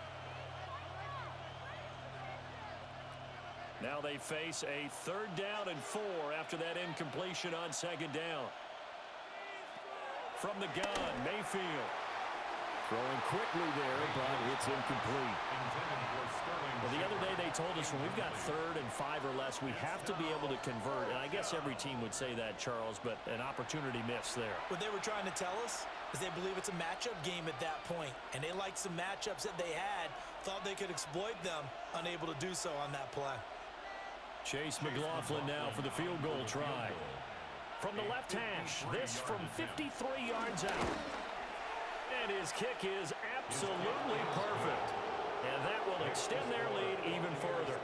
Now they face a 3rd down and 4 after that incompletion on 2nd down. From the gun, Mayfield. Throwing quickly there, but it's incomplete. Well, the other day they told us when we've got 3rd and 5 or less, we have to be able to convert. And I guess every team would say that, Charles, but an opportunity missed there. What they were trying to tell us is they believe it's a matchup game at that point, and they liked some matchups that they had, thought they could exploit them, unable to do so on that play. Chase McLaughlin now for the field goal try. From the left hash, this from 53 yards out. And his kick is absolutely perfect. And that will extend their lead even further.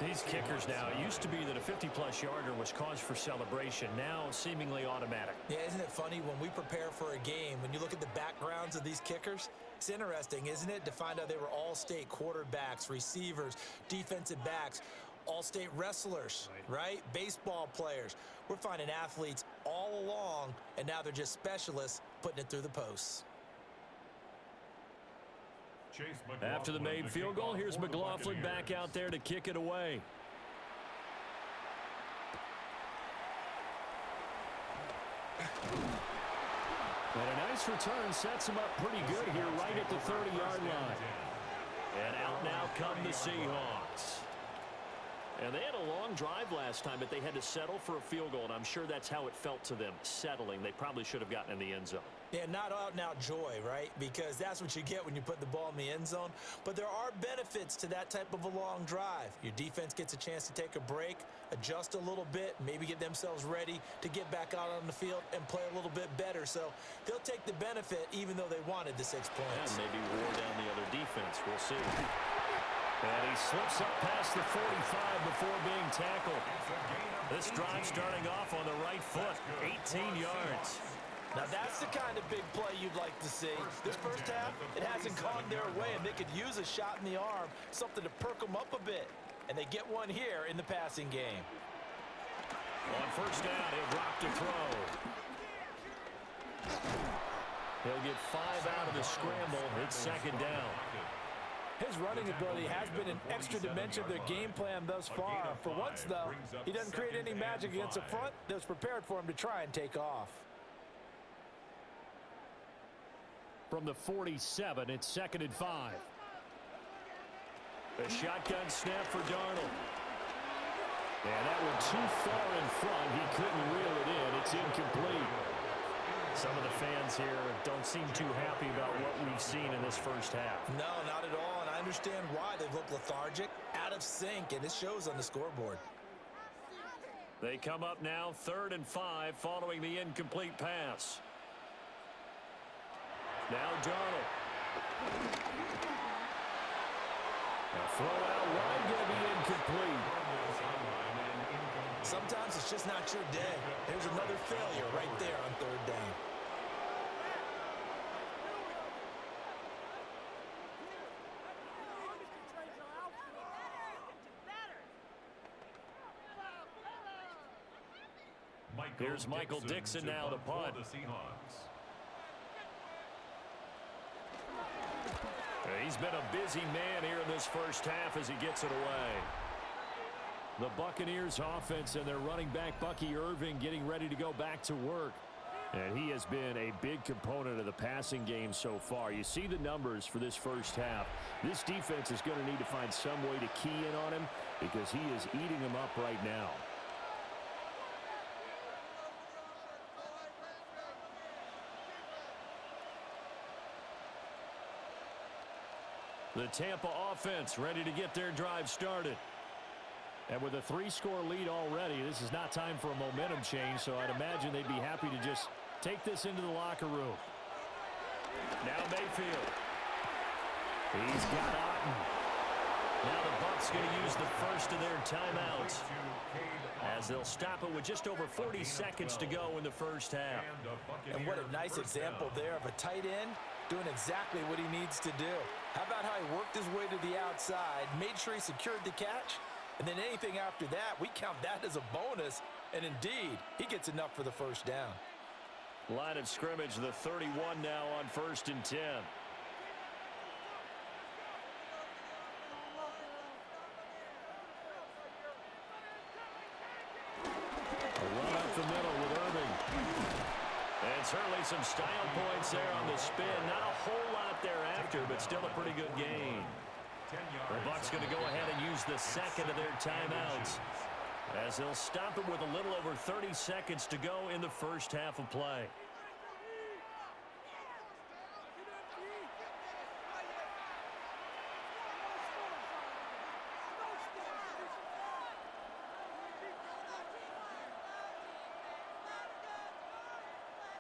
These kickers now, it used to be that a 50-plus yarder was cause for celebration. Now seemingly automatic. Yeah, isn't it funny when we prepare for a game, when you look at the backgrounds of these kickers, it's interesting, isn't it, to find out they were all-state quarterbacks, receivers, defensive backs, all-state wrestlers, right? Baseball players. We're finding athletes all along, and now they're just specialists putting it through the posts. After the made field goal, here's McLaughlin back out there to kick it away. And a nice return sets him up pretty good here right at the 30-yard line. And out now come the Seahawks. And they had a long drive last time, but they had to settle for a field goal, and I'm sure that's how it felt to them, settling. They probably should have gotten in the end zone. Yeah, not out-and-out joy, right? Because that's what you get when you put the ball in the end zone. But there are benefits to that type of a long drive. Your defense gets a chance to take a break, adjust a little bit, maybe get themselves ready to get back out on the field and play a little bit better. So they'll take the benefit even though they wanted the 6 points. And maybe wore down the other defense. We'll see. And he slips up past the 45 before being tackled. This drive starting off on the right foot, 18 yards. Now that's the kind of big play you'd like to see. This first half, it hasn't gone their way, and they could use a shot in the arm, something to perk them up a bit. And they get one here in the passing game. On first down, he'll drop to throw. He'll get 5 out of the scramble. It's 2nd down. His running ability has been an extra dimension of their game plan thus far. For once, though, he doesn't create any magic against the front that's prepared for him to try and take off. From the 47, it's 2nd and 5. A shotgun snap for Darnold. And that one too far in front. He couldn't reel it in. It's incomplete. Some of the fans here don't seem too happy about what we've seen in this first half. No, not at all, and I understand why they look lethargic, out of sync, and it shows on the scoreboard. They come up now 3rd and 5 following the incomplete pass. Now Darnold. A throw out wide, going to be incomplete. Sometimes it's just not your day. There's another failure right there on 3rd down. Here's Michael Dixon now to punt. The Seahawks. He's been a busy man here in this first half as he gets it away. The Buccaneers offense and their running back Bucky Irving getting ready to go back to work. And he has been a big component of the passing game so far. You see the numbers for this first half. This defense is going to need to find some way to key in on him because he is eating them up right now. The Tampa offense ready to get their drive started. And with a 3-score lead already, this is not time for a momentum change, so I'd imagine they'd be happy to just take this into the locker room. Now Mayfield. He's got Otten. Now the Bucs going to use the first of their timeouts as they'll stop it with just over 40 seconds to go in the first half. And what a nice example there of a tight end doing exactly what he needs to do. How about how he worked his way to the outside, made sure he secured the catch, and then anything after that, we count that as a bonus. And indeed, he gets enough for the first down. Line of scrimmage, the 31 now on 1st and 10. A run up the middle with Irving. And certainly some style points there on the spin. Not a whole lot thereafter, but still a pretty good gain. The Bucs going to go ahead and use the second of their timeouts as they'll stop it with a little over 30 seconds to go in the first half of play.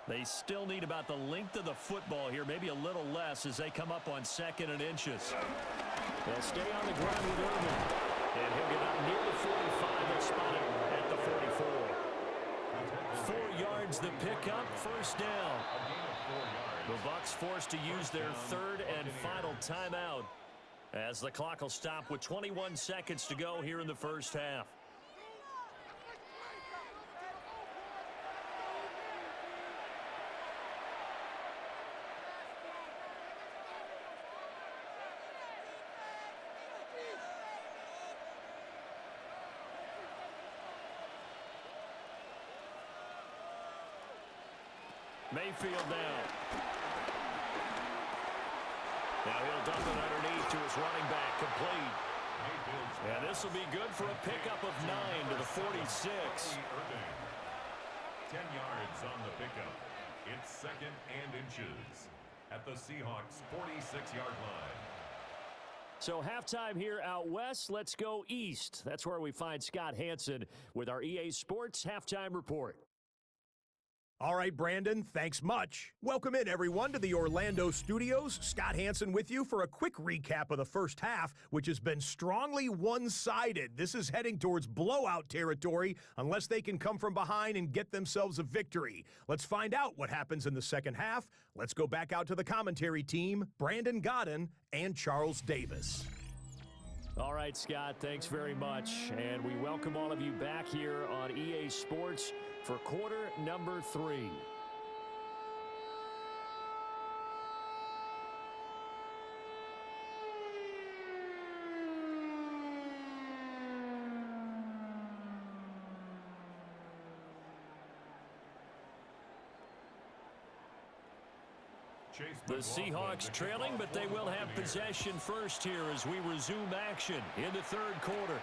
They still need about the length of the football here, maybe a little less as they come up on 2nd and inches. They'll stay on the ground with Irving. And he'll get out near the 45 and spot it at the 44. 4 yards the pickup, first down. The Bucs forced to use their 3rd and final timeout as the clock will stop with 21 seconds to go here in the first half. Mayfield now. Now he'll dump it underneath to his running back, complete. And this will be good for a pickup of 9 to the 46. 10 yards on the pickup. It's 2nd and inches at the Seahawks' 46-yard line. So halftime here out west. Let's go east. That's where we find Scott Hansen with our EA Sports Halftime Report. All right, Brandon, thanks much. Welcome in, everyone, to the Orlando studios. Scott Hansen with you for a quick recap of the first half, which has been strongly one-sided. This is heading towards blowout territory unless they can come from behind and get themselves a victory. Let's find out what happens in the second half. Let's go back out to the commentary team, Brandon Godden and Charles Davis. All right, Scott, thanks very much. And we welcome all of you back here on EA Sports for quarter number 3. The Seahawks trailing, but they will have possession first here as we resume action in the third quarter.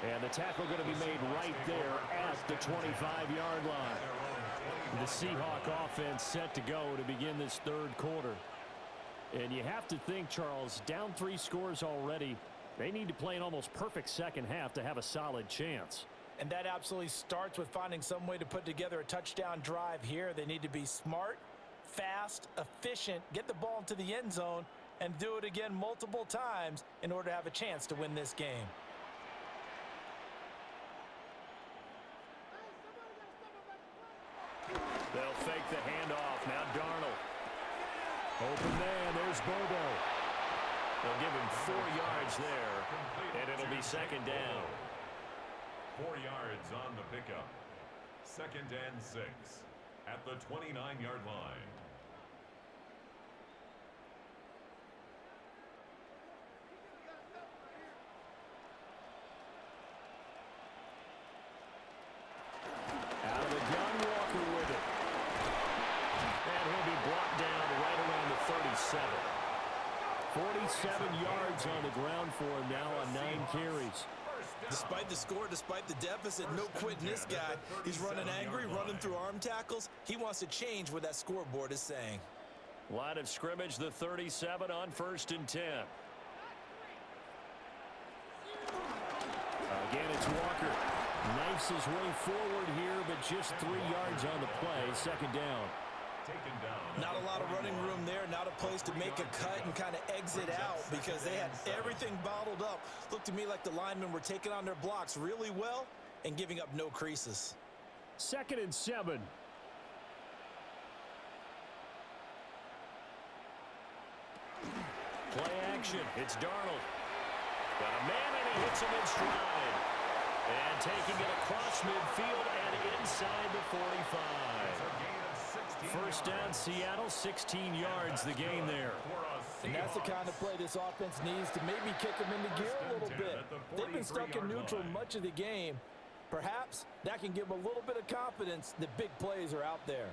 And the tackle going to be made right there at the 25-yard line. The Seahawk offense set to go to begin this third quarter. And you have to think, Charles, down 3 scores already. They need to play an almost perfect second half to have a solid chance. And that absolutely starts with finding some way to put together a touchdown drive here. They need to be smart, fast, efficient, get the ball into the end zone, and do it again multiple times in order to have a chance to win this game. They'll fake the handoff. Now Darnold. Open man. There's Bobo. They'll give him 4 yards there, and it'll be second down. 4 yards on the pickup. 2nd and 6 at the 29-yard line. Out of the gun, Walker with it. And he'll be brought down right around the 37. 47 yards on the ground for him now on 9 carries. Despite the score, despite the deficit, no quitting this guy. He's running angry, running through arm tackles. He wants to change what that scoreboard is saying. Line of scrimmage, the 37 on 1st and 10. Again, it's Walker. Knifes his way forward here, but just 3 yards on the play. Second down. Not a lot of running room there, not a place to make a cut and kind of exit out because they had everything bottled up. Looked to me like the linemen were taking on their blocks really well and giving up no creases. 2nd and 7. Play action. It's Darnold. Got a man and he hits him in stride. And taking it across midfield and inside the 45. First down, Seattle, 16 yards the gain there. And that's the kind of play this offense needs to maybe kick them into gear a little bit. They've been stuck in neutral much of the game. Perhaps that can give them a little bit of confidence that big plays are out there.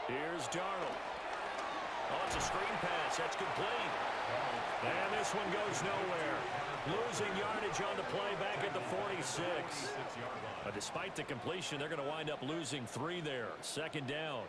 Here's Darnold. Oh, it's a screen pass. That's complete. And this one goes nowhere. Losing yardage on the play back at the 46. But despite the completion, they're going to wind up losing 3 there. Second down.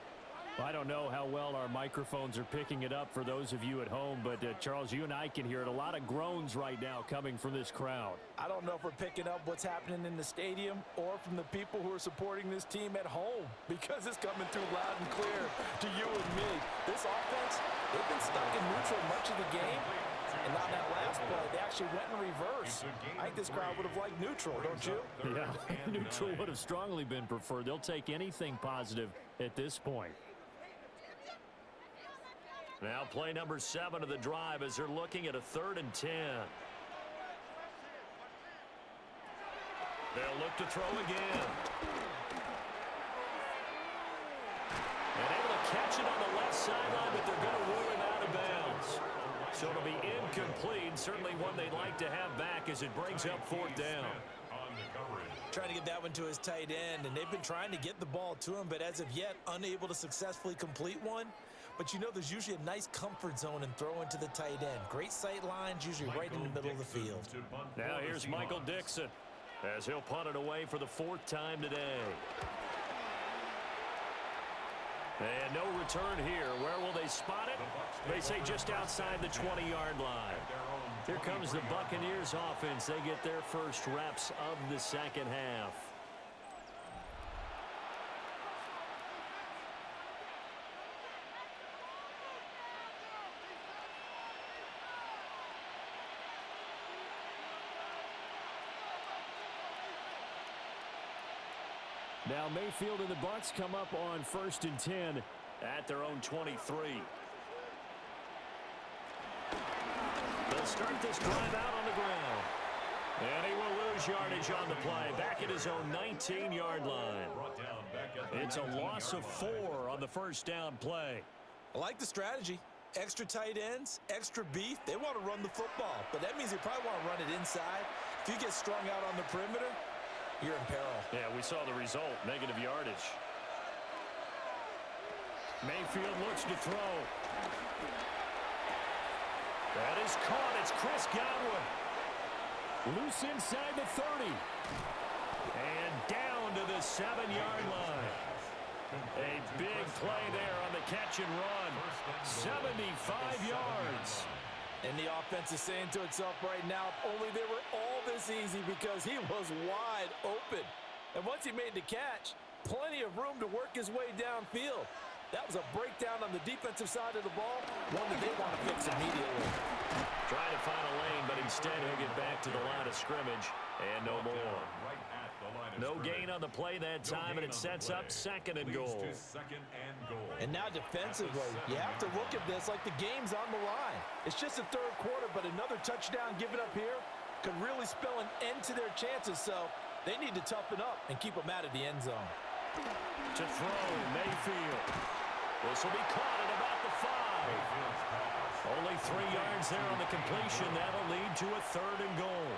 I don't know how well our microphones are picking it up for those of you at home, but Charles, you and I can hear it. A lot of groans right now coming from this crowd. I don't know if we're picking up what's happening in the stadium or from the people who are supporting this team at home because it's coming through loud and clear to you and me. This offense, they've been stuck in neutral much of the game. And on that last play, they actually went in reverse. I think this crowd would have liked neutral, don't you? Yeah, neutral would have strongly been preferred. They'll take anything positive at this point. Now play number 7 of the drive as they're looking at a 3rd and 10. They'll look to throw again. And able to catch it on the left sideline, but they're going to rule him out of bounds. So it'll be incomplete. Certainly one they'd like to have back as it brings up 4th down. Trying to get that one to his tight end, and they've been trying to get the ball to him, but as of yet, unable to successfully complete one. But you know there's usually a nice comfort zone in throwing to the tight end. Great sight lines, usually right in the middle of the field. Now here's Michael Dixon as he'll punt it away for the 4th time today. And no return here. Where will they spot it? They say just outside the 20-yard line. Here comes the Buccaneers offense. They get their first reps of the second half. Now Mayfield and the Bucs come up on 1st and 10 at their own 23. They'll start this drive out on the ground. And he will lose yardage on the play, back at his own 19-yard line. It's a loss of 4 on the first down play. I like the strategy. Extra tight ends, extra beef. They want to run the football, but that means they probably want to run it inside. If you get strung out on the perimeter, you're in peril. Yeah, we saw the result, negative yardage. Mayfield looks to throw. That is caught. It's Chris Godwin. Loose inside the 30. And down to the 7-yard line. A big play there on the catch and run. 75 yards. And the offense is saying to itself right now, if only they were all this easy, because he was wide open. And once he made the catch, plenty of room to work his way downfield. That was a breakdown on the defensive side of the ball, one that they want to fix immediately. Trying to find a lane, but instead he'll get back to the line of scrimmage, and no more. No gain on the play that time, and it sets up second and goal. And now defensively, you have to look at this like the game's on the line. It's just the third quarter, but another touchdown given up here could really spell an end to their chances, so they need to toughen up and keep them out of the end zone. To throw, Mayfield. This will be caught at about the 5. Only 3 yards there on the completion. That'll lead to a third and goal.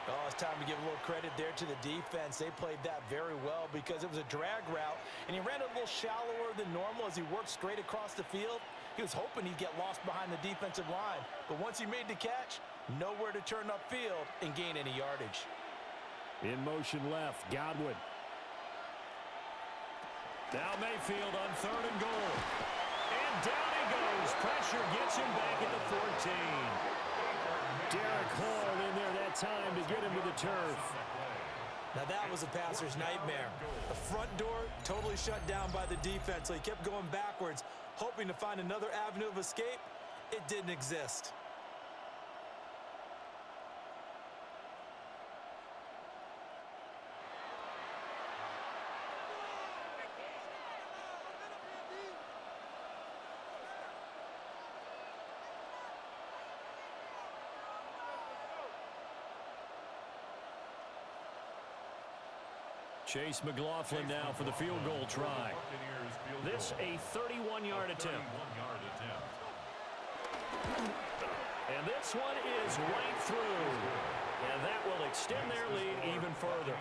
Oh, it's time to give a little credit there to the defense. They played that very well because it was a drag route, and he ran a little shallower than normal as he worked straight across the field. He was hoping he'd get lost behind the defensive line, but once he made the catch, nowhere to turn upfield and gain any yardage. In motion left, Godwin. Now Mayfield on third and goal. And down he goes. Pressure gets him back at the 14. Derek Hall in there that time to get him to the turf. Now that was a passer's nightmare. The front door totally shut down by the defense, so he kept going backwards, hoping to find another avenue of escape. It didn't exist. Chase McLaughlin now for the field goal try. This a 31-yard attempt. And this one is right through. And that will extend their lead even further.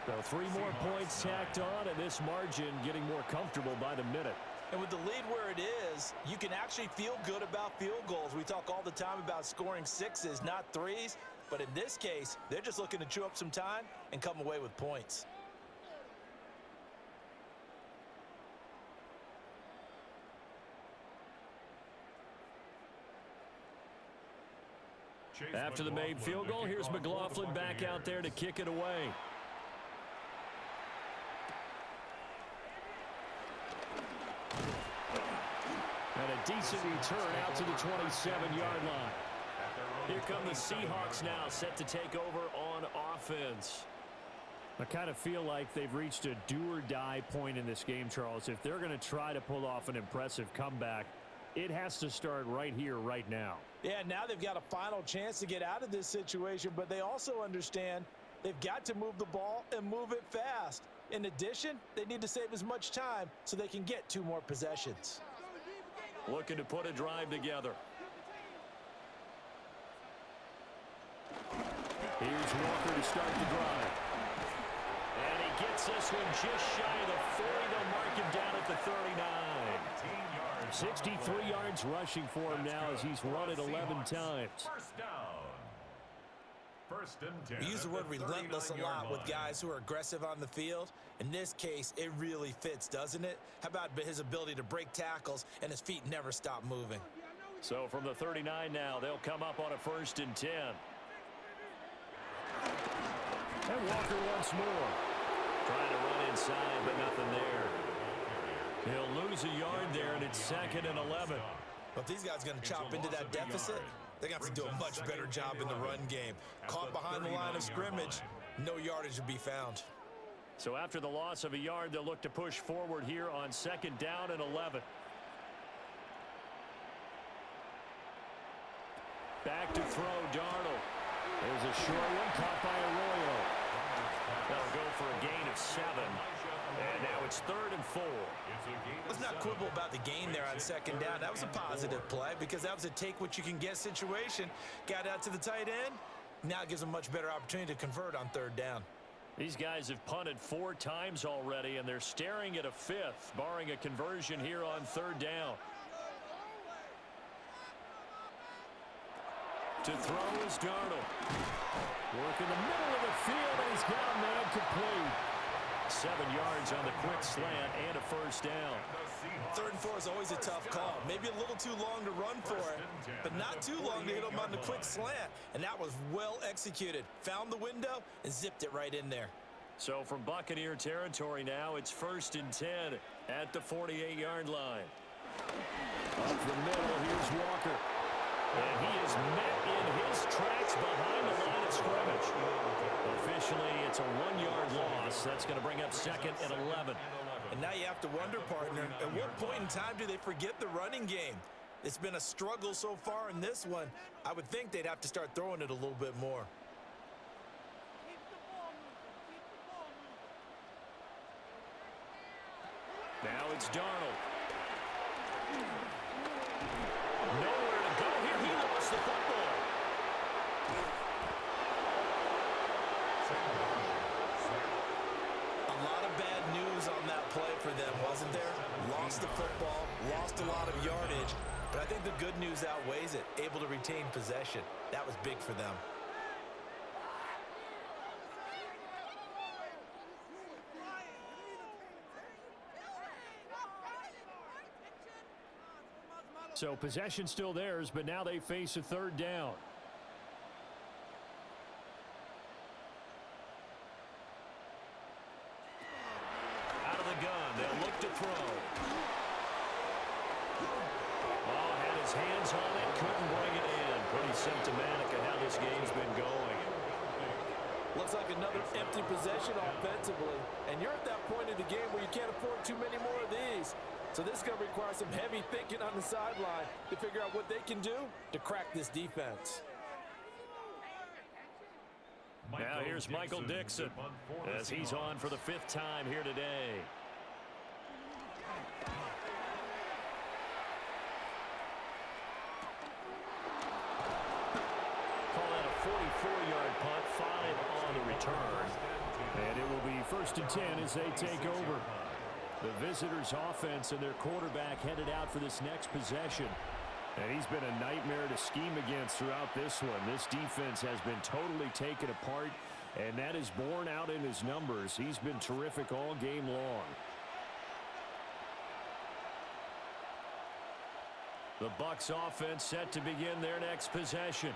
So 3 more points tacked on, and this margin getting more comfortable by the minute. And with the lead where it is, you can actually feel good about field goals. We talk all the time about scoring 6s, not 3s. But in this case, they're just looking to chew up some time and come away with points. After the made field goal, here's McLaughlin back out there to kick it away. And a decent return out to the 27-yard line. Here come the Seahawks now, set to take over on offense. I kind of feel like they've reached a do-or-die point in this game, Charles. If they're going to try to pull off an impressive comeback, it has to start right here, right now. Yeah, now they've got a final chance to get out of this situation, but they also understand they've got to move the ball and move it fast. In addition, they need to save as much time so they can get 2 more possessions. Looking to put a drive together. Here's Walker to start the drive. And he gets this one just shy of the 40. They'll mark him down at the 39. 63 yards rushing for him now as he's run it 11 times. First and 10. We use the word relentless a lot with guys who are aggressive on the field. In this case, it really fits, doesn't it? How about his ability to break tackles and his feet never stop moving? So from the 39 now, they'll come up on a first and 10. And Walker once more. Trying to run inside, but nothing there. He'll lose a yard there, and it's second and 11. But if these guys are going to chop into that deficit, they're going to have to do a much better job in the run game. Caught behind the line of scrimmage, no yardage to be found. So after the loss of a yard, they'll look to push forward here on second down and 11. Back to throw, Darnold. There's a short one caught by Arroyo. That'll go for a gain of 7. And now it's third and 4. Let's not quibble about the gain there on second down. That was a positive play because that was a take-what-you-can-get situation. Got out to the tight end. Now it gives them a much better opportunity to convert on third down. These guys have punted 4 times already, and they're staring at a 5th, barring a conversion here on 3rd down. To throw is Darnold. Work in the middle of the field, and he's got a man complete. 7 yards on the quick slant and a 1st down. 3rd and 4 is always a tough call. Maybe a little too long to run for it, but not too long to hit him on the quick slant. And that was well executed. Found the window and zipped it right in there. So from Buccaneer territory now, it's 1st and 10 at the 48-yard line. Up the middle, here's Walker. And he is met in his tracks behind the line of scrimmage. Officially, it's a 1-yard loss. That's going to bring up 2nd and 11. And now you have to wonder, partner, at what point in time do they forget the running game? It's been a struggle so far in this one. I would think they'd have to start throwing it a little bit more. Now it's Darnold. Nowhere to go here. He lost the football. A lot of bad news on that play for them, wasn't there? Lost the football, lost a lot of yardage, but I think the good news outweighs it. Able to retain possession. That was big for them. So possession still theirs, but now they face a 3rd down. Out of the gun, they'll look to throw. Oh, had his hands on it, couldn't bring it in. Pretty symptomatic of how this game's been going. Looks like another empty possession offensively, and you're at that point in the game where you can't afford too many more of these. So this is going to require some heavy thinking on the sideline to figure out what they can do to crack this defense. Now here's Michael Dixon as he's on for the 5th time here today. Call that a 44-yard punt, 5 on the return. And it will be 1st and 10 as they take over. The visitors' offense and their quarterback headed out for this next possession. And he's been a nightmare to scheme against throughout this one. This defense has been totally taken apart, and that is borne out in his numbers. He's been terrific all game long. The Bucs offense set to begin their next possession.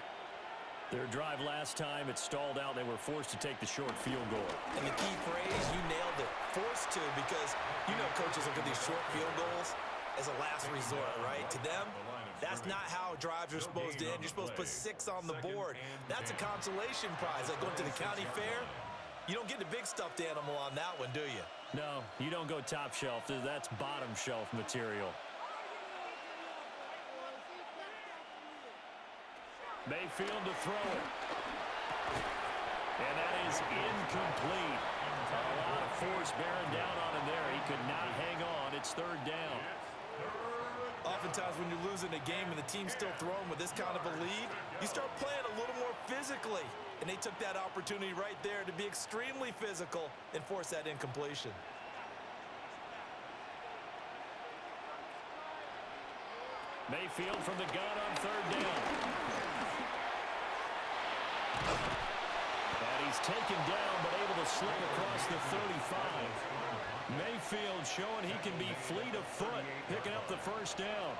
Their drive last time, it stalled out. They were forced to take the short field goal. And the key phrase, you nailed it. Forced to, because you know coaches look at these short field goals as a last resort, right? To them, that's not how drives are supposed to end. You're supposed to put 6 on the board. That's a consolation prize. Like going to the county fair, you don't get the big stuffed animal on that one, do you? No, you don't go top shelf. That's bottom shelf material. Mayfield to throw it. And that is incomplete. A lot of force bearing down on him there. He could not hang on. It's 3rd down. Oftentimes when you're losing a game and the team's still throwing with this kind of a lead, you start playing a little more physically. And they took that opportunity right there to be extremely physical and force that incompletion. Mayfield from the gun on 3rd down. And he's taken down, but able to slip across the 35. Mayfield showing he can be fleet of foot, picking up the 1st down.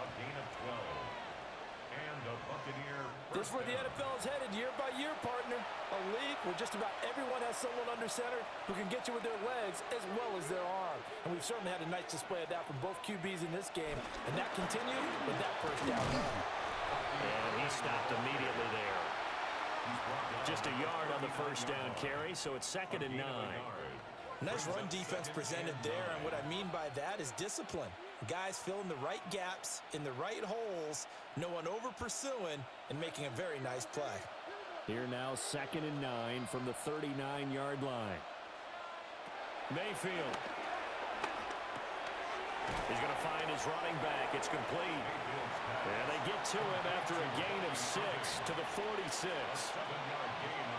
This is where the NFL is headed year by year, partner. A league where just about everyone has someone under center who can get you with their legs as well as their arm. And we've certainly had a nice display of that from both QBs in this game. And that continued with that 1st down run. And he stopped immediately there. Just a yard on the 1st down carry, so it's 2nd and 9. Nice run defense presented there, and what I mean by that is discipline. Guys filling the right gaps in the right holes, no one over-pursuing, and making a very nice play. Here now, 2nd and 9 from the 39-yard line. Mayfield. He's going to find his running back. It's complete. And they get to him after a gain of 6 to the 46.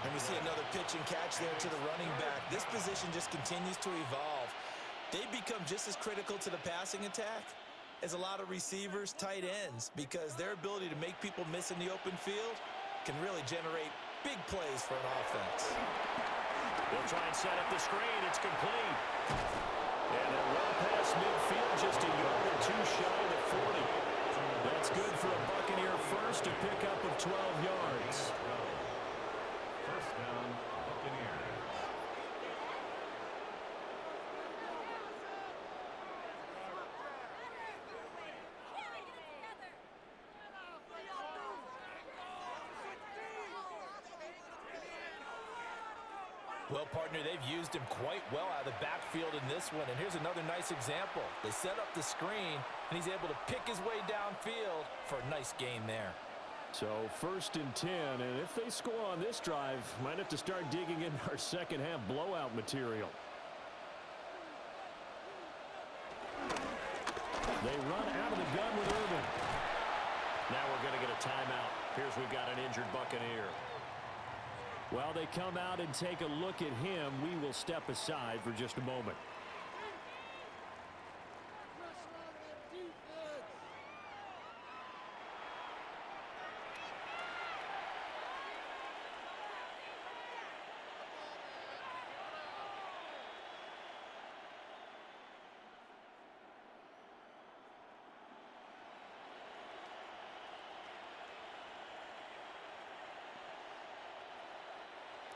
And we see another pitch and catch there to the running back. This position just continues to evolve. They become just as critical to the passing attack as a lot of receivers, tight ends, because their ability to make people miss in the open field can really generate big plays for an offense. They'll try and set up the screen. It's complete. And they're well past midfield, just a yard or two shy of the 40. That's good for a Buccaneer first, a pickup of 12 yards. First down, Buccaneers. Well, partner, they've used him quite well out of the backfield in this one. And here's another nice example. They set up the screen, and he's able to pick his way downfield for a nice gain there. So 1st and 10, and if they score on this drive, might have to start digging in our second half blowout material. They run out of the gun with Urban. Now we're going to get a timeout. Here's we've got an injured Buccaneer. While they come out and take a look at him, we will step aside for just a moment.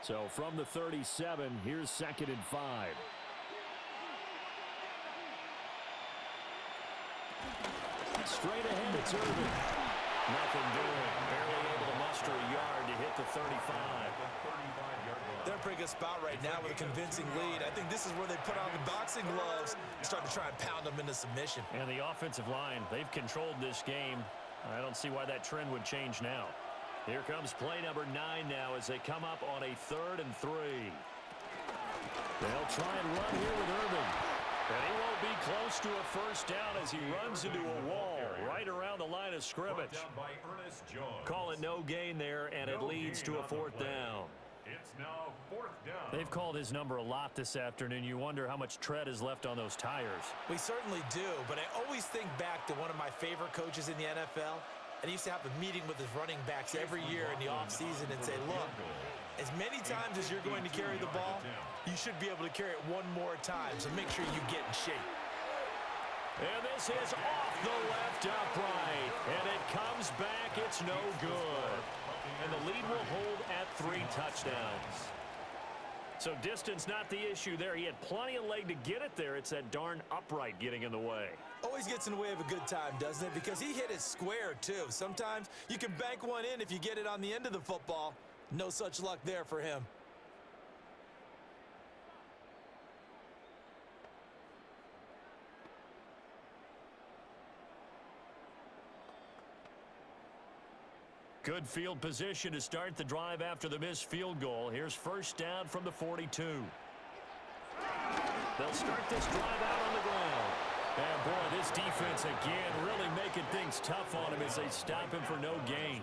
So from the 37, here's 2nd and 5. Straight ahead, it's Urban. Nothing doing. Barely able to muster a yard to hit the 35. They're in a pretty good spot right now with a convincing lead. I think this is where they put on the boxing gloves and start to try and pound them into submission. And the offensive line, they've controlled this game. I don't see why that trend would change now. Here comes play number 9 now as they come up on a 3rd and 3. They'll try and run here with Urban. And he won't be close to a first down as he runs into a wall right around the line of scrimmage. Call it no gain there, and it leads to a 4th down. It's now 4th down. They've called his number a lot this afternoon. You wonder how much tread is left on those tires. We certainly do, but I always think back to one of my favorite coaches in the NFL. And he used to have a meeting with his running backs every year in the offseason and say, look, as many times as you're going to carry the ball, you should be able to carry it one more time, so make sure you get in shape. And this is off the left upright, and it comes back. It's no good. And the lead will hold at 3 touchdowns. So distance not the issue there. He had plenty of leg to get it there. It's that darn upright getting in the way. Always gets in the way of a good time, doesn't it? Because he hit it square, too. Sometimes you can bank one in if you get it on the end of the football. No such luck there for him. Good field position to start the drive after the missed field goal. Here's first down from the 42. They'll start this drive out on the ground. And boy, this defense again really making things tough on him as they stop him for no gain.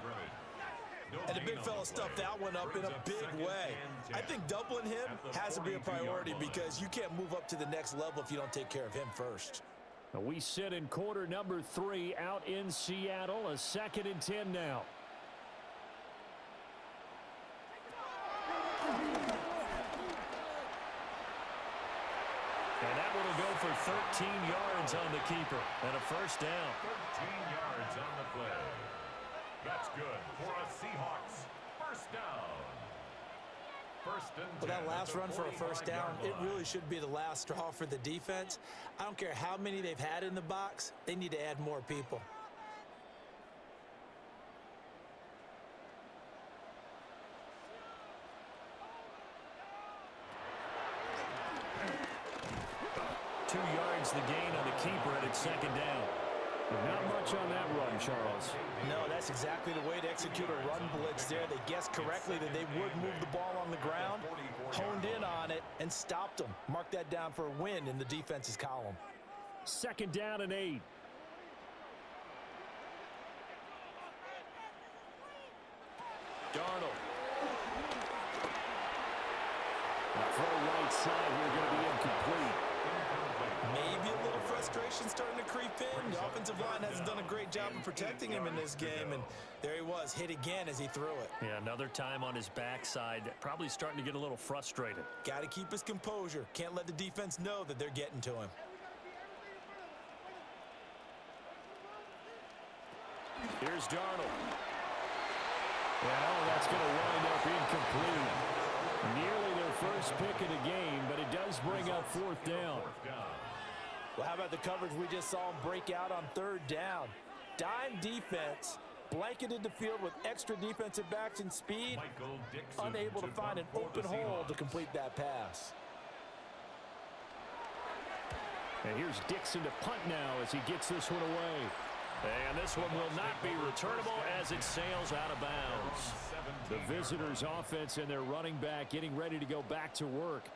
And the big fella stuffed that one up in a big way. I think doubling him has to be a priority because you can't move up to the next level if you don't take care of him first. We sit in quarter number 3 out in Seattle. A 2nd and 10 now. And that one will go for 13 yards on the keeper and a first down. 13 yards on the play. That's good for a Seahawks first down. First and 10. Well, that last run for a first down, it really should be the last straw for the defense. I don't care how many they've had in the box. They need to add more people. The gain on the keeper, and it's 2nd down. Not much on that run, Charles. No, that's exactly the way to execute a run blitz there. They guessed correctly that they would move the ball on the ground, honed in on it, and stopped them. Mark that down for a win in the defense's column. 2nd down and 8. Darnold. Throw right side here going to be incomplete. Maybe a little frustration starting to creep in. The offensive line hasn't done a great job of protecting him in this game, and there he was, hit again as he threw it. Yeah, another time on his backside, probably starting to get a little frustrated. Got to keep his composure. Can't let the defense know that they're getting to him. Here's Darnold. Well, that's going to wind up incomplete. Nearly their first pick of the game, but it does bring up fourth down. Well, how about the coverage we just saw him break out on third down? Dime defense, blanketed the field with extra defensive backs and speed, unable to find an open hole to complete that pass. And here's Dixon to punt now as he gets this one away. And this one will not be returnable as it sails out of bounds. The visitors' offense and their running back getting ready to go back to work.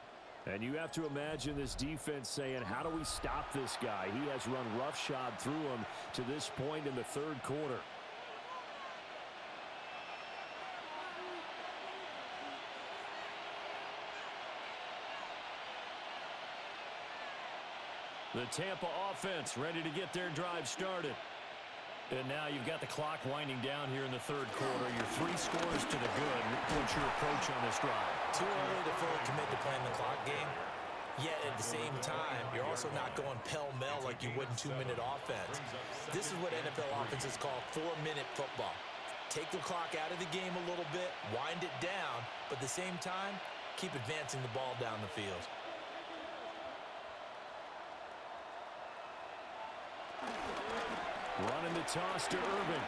And you have to imagine this defense saying, how do we stop this guy? He has run roughshod through him to this point in the third quarter. The Tampa offense ready to get their drive started. And now you've got the clock winding down here in the third quarter. Your 3 scores to the good. What's your approach on this drive? Too early to fully commit to playing the clock game. Yet at the same time, you're also not going pell-mell like you would in 2-minute offense. This is what NFL offenses call 4-minute football. Take the clock out of the game a little bit, wind it down, but at the same time, keep advancing the ball down the field. Running the toss to Irvin.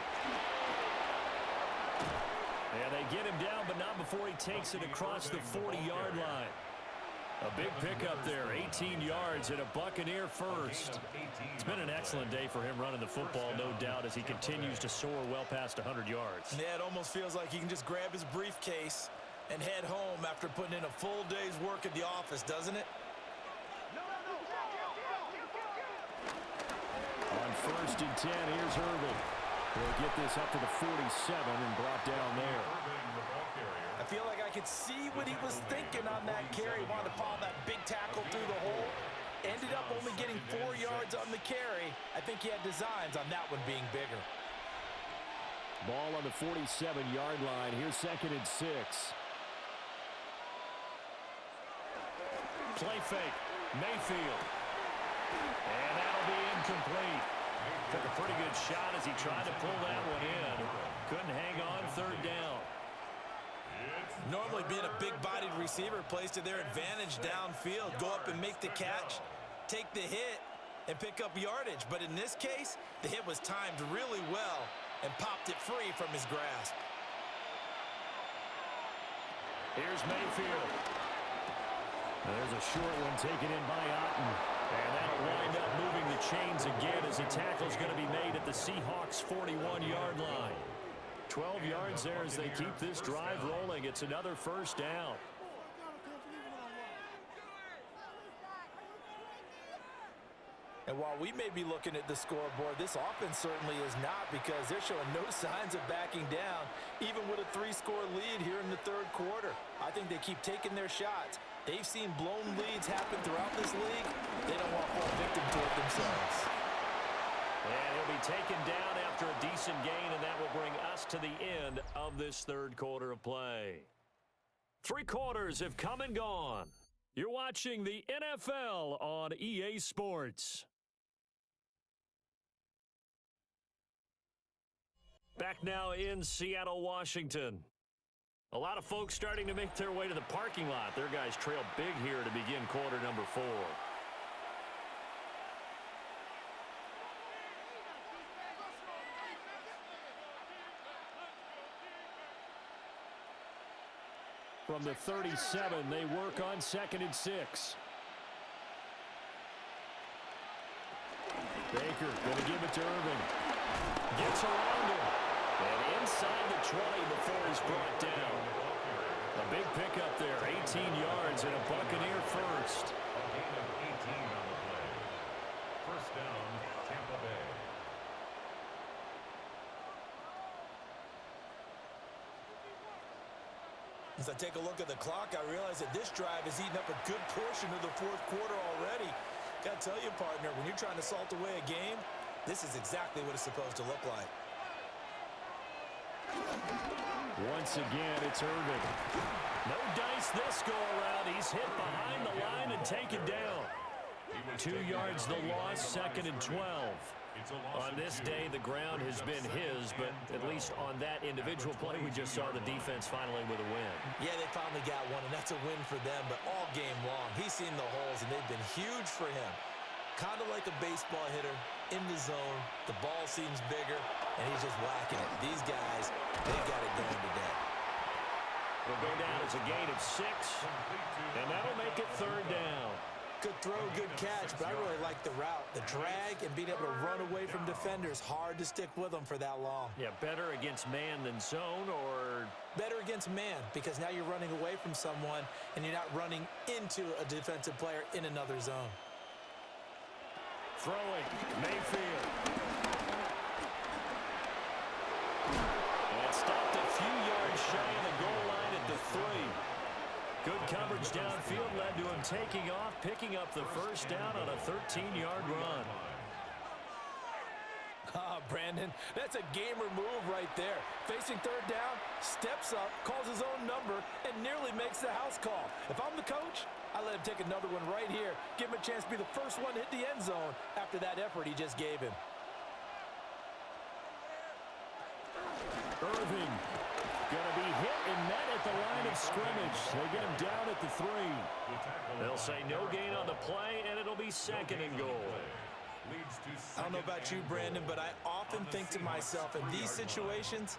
And they get him down, but not before he takes it across the 40-yard line. A big pickup there, 18 yards and a Buccaneer first. It's been an excellent day for him running the football, no doubt, as he continues to soar well past 100 yards. Yeah, it almost feels like he can just grab his briefcase and head home after putting in a full day's work at the office, doesn't it? On 1st and 10, here's Irvin. He'll get this up to the 47 and brought down there. I feel like I could see what he was thinking on that carry. Wanted to follow that big tackle through the hole. Ended up only getting 4 yards on the carry. I think he had designs on that one being bigger. Ball on the 47-yard line. Here's 2nd and 6. Play fake. Mayfield. And that'll be incomplete. Took a pretty good shot as he tried to pull that one in. Couldn't hang on 3rd down. Normally being a big-bodied receiver plays to their advantage downfield. Go up and make the catch, take the hit, and pick up yardage. But in this case, the hit was timed really well and popped it free from his grasp. Here's Mayfield. There's a short one taken in by Otten. And that'll wind up moving the chains again as the tackle's going to be made at the Seahawks' 41-yard line. 12 yards there as they keep this drive rolling. It's another first down. And while we may be looking at the scoreboard, this offense certainly is not, because they're showing no signs of backing down, even with a 3-score lead here in the third quarter. I think they keep taking their shots. They've seen blown leads happen throughout this league. They don't want to fall victim to it themselves. And he'll be taken down after a decent gain, and that will bring us to the end of this third quarter of play. 3 quarters have come and gone. You're watching the NFL on EA Sports. Back now in Seattle, Washington. A lot of folks starting to make their way to the parking lot. Their guys trail big here to begin quarter number 4. From the 37, they work on 2nd and 6. Baker going to give it to Irvin. Gets around him. And inside the 20 before he's brought down. A big pickup there, 18 yards and a Buccaneer first. A gain of 18 on the play. First down, Tampa Bay. As I take a look at the clock, I realize that this drive has eaten up a good portion of the fourth quarter already. Got to tell you, partner, when you're trying to salt away a game, this is exactly what it's supposed to look like. Once again, it's Irvin. No dice this go around. He's hit behind the line and taken down. 2 yards the loss, 2nd and 12. On this day, the ground has been his, but at least on that individual play, we just saw the defense finally with a win. Yeah, they finally got one, and that's a win for them, but all game long, he's seen the holes, and they've been huge for him. Kind of like a baseball hitter in the zone. The ball seems bigger, and he's just whacking it. These guys, they got it going today. It'll go down as a gain of 6, and that'll make it 3rd down. Good throw, good catch, but I really like the route. The drag and being able to run away from defenders, hard to stick with them for that long. Yeah, better against man than zone, or? Better against man, because now you're running away from someone and you're not running into a defensive player in another zone. Throwing, Mayfield. And stopped a few yards shy of the goal line at the 3. Good coverage downfield led to him taking off, picking up the first down on a 13-yard run. Brandon, that's a gamer move right there. Facing 3rd down, steps up, calls his own number, and nearly makes the house call. If I'm the coach, I let him take another one right here. Give him a chance to be the first one to hit the end zone after that effort he just gave him. Irving going to be hit and met at the line of scrimmage. They get him down at the 3. They'll say no gain on the play, and it'll be 2nd and goal. I don't know about you, Brandon, but I often think to myself, in these situations,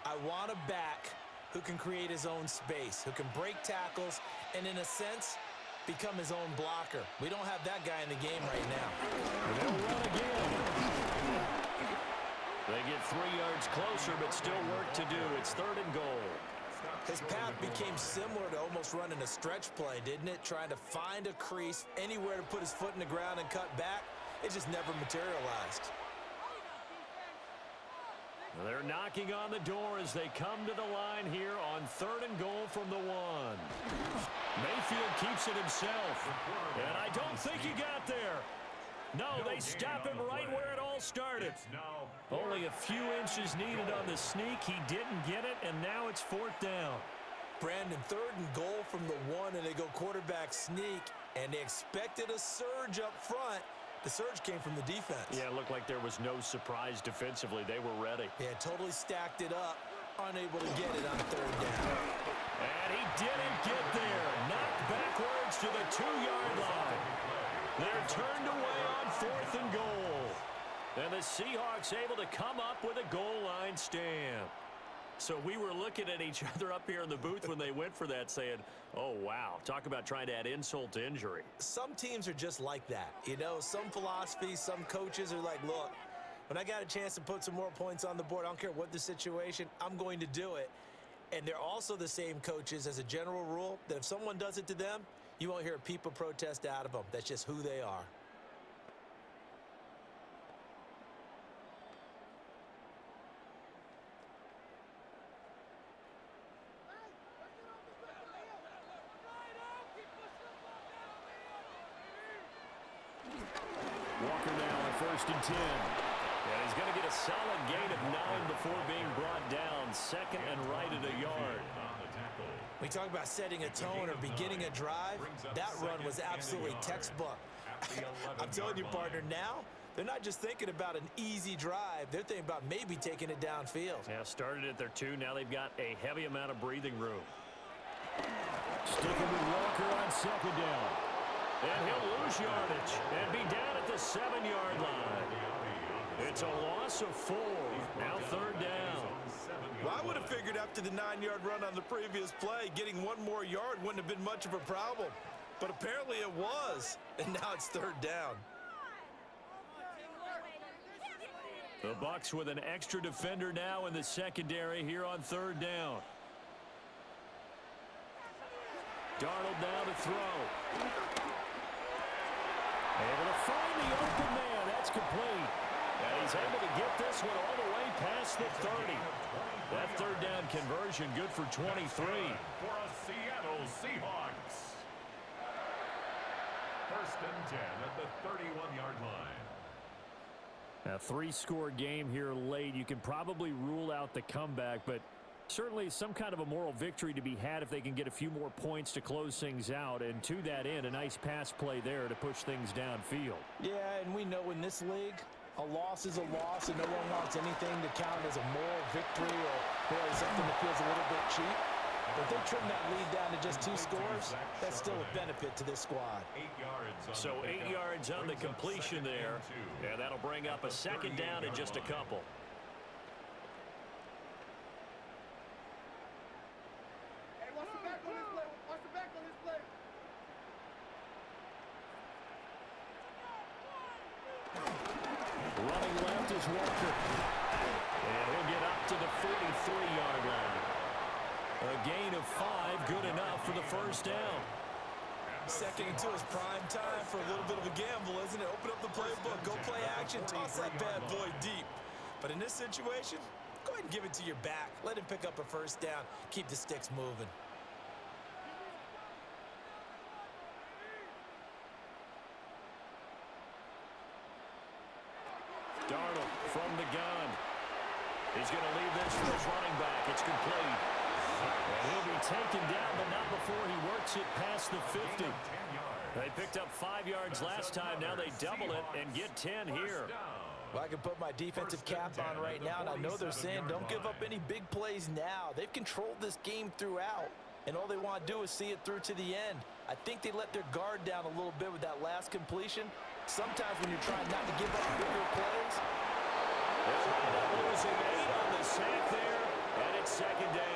I want a back who can create his own space, who can break tackles, and in a sense, become his own blocker. We don't have that guy in the game right now. They'll run again. They get 3 yards closer, but still work to do. It's 3rd and goal. His path became similar to almost running a stretch play, didn't it? Trying to find a crease, anywhere to put his foot in the ground and cut back. It just never materialized. They're knocking on the door as they come to the line here on 3rd and goal from the 1. Mayfield keeps it himself, and I don't think he got there. No, they stop him right where it all started. Only a few inches needed on the sneak. He didn't get it, and now it's 4th down. Brandon, 3rd and goal from the 1, and they go quarterback sneak, and they expected a surge up front. The surge came from the defense. Yeah, it looked like there was no surprise defensively. They were ready. Yeah, totally stacked it up, unable to get it on 3rd down. And he didn't get there. Knocked backwards to the 2-yard line. They're turned away on 4th and goal. And the Seahawks able to come up with a goal line stand. So we were looking at each other up here in the booth when they went for that saying, oh, wow, talk about trying to add insult to injury. Some teams are just like that. You know, some philosophies, some coaches are like, look, when I got a chance to put some more points on the board, I don't care what the situation, I'm going to do it. And they're also the same coaches as a general rule that if someone does it to them, you won't hear a peep of protest out of them. That's just who they are. Walker now on 1st and 10. And he's going to get a solid gain of 9 before being brought down. 2nd and right at a yard. We talk about setting a tone or beginning a drive. That run was absolutely textbook. I'm telling you, partner, now they're not just thinking about an easy drive. They're thinking about maybe taking it downfield. Yeah, started at their 2. Now they've got a heavy amount of breathing room. Sticking with Walker on 2nd down. And he'll lose yardage and be down at the 7-yard line. It's a loss of 4. Now 3rd down. Well, I would have figured after the 9-yard run on the previous play, getting 1 more yard wouldn't have been much of a problem. But apparently it was. And now it's 3rd down. The Bucs with an extra defender now in the secondary here on 3rd down. Darnold now to throw. Able to find the open man. That's complete. And he's able to get this one all the way past the 30. That third down conversion good for 23. For a Seattle Seahawks. First and 10 at the 31-yard line. A three-score game here late. You can probably rule out the comeback, but certainly some kind of a moral victory to be had if they can get a few more points to close things out. And to that end, a nice pass play there to push things downfield. Yeah, and we know in this league, a loss is a loss, and no one wants anything to count as a moral victory or something that feels a little bit cheap. But if they trim that lead down to just 2 scores, that's still a benefit to this squad. 8 yards. So 8 yards on the completion there. Yeah, that'll bring up a second down in just a couple. Hey, watch the back on this play. Watch the back on this play. Running left is Walker. And he'll get up to the 43-yard line. A gain of 5, good enough for the first down. Second and 2 is prime time for a little bit of a gamble, isn't it? Open up the playbook, go play action, toss that bad boy deep. But in this situation, go ahead and give it to your back. Let him pick up a first down. Keep the sticks moving. Darnold from the gun. He's going to leave this for his running back. It's complete. And he'll be taken down, but not before he works it past the 50. They picked up 5 yards last time. Now they double it and get 10 here. Well, I can put my defensive cap on right now, and I know they're saying don't give up any big plays now. They've controlled this game throughout, and all they want to do is see it through to the end. I think they let their guard down a little bit with that last completion. Sometimes when you're trying not to give up bigger plays. Losing 8 on the sack there, and it's second down.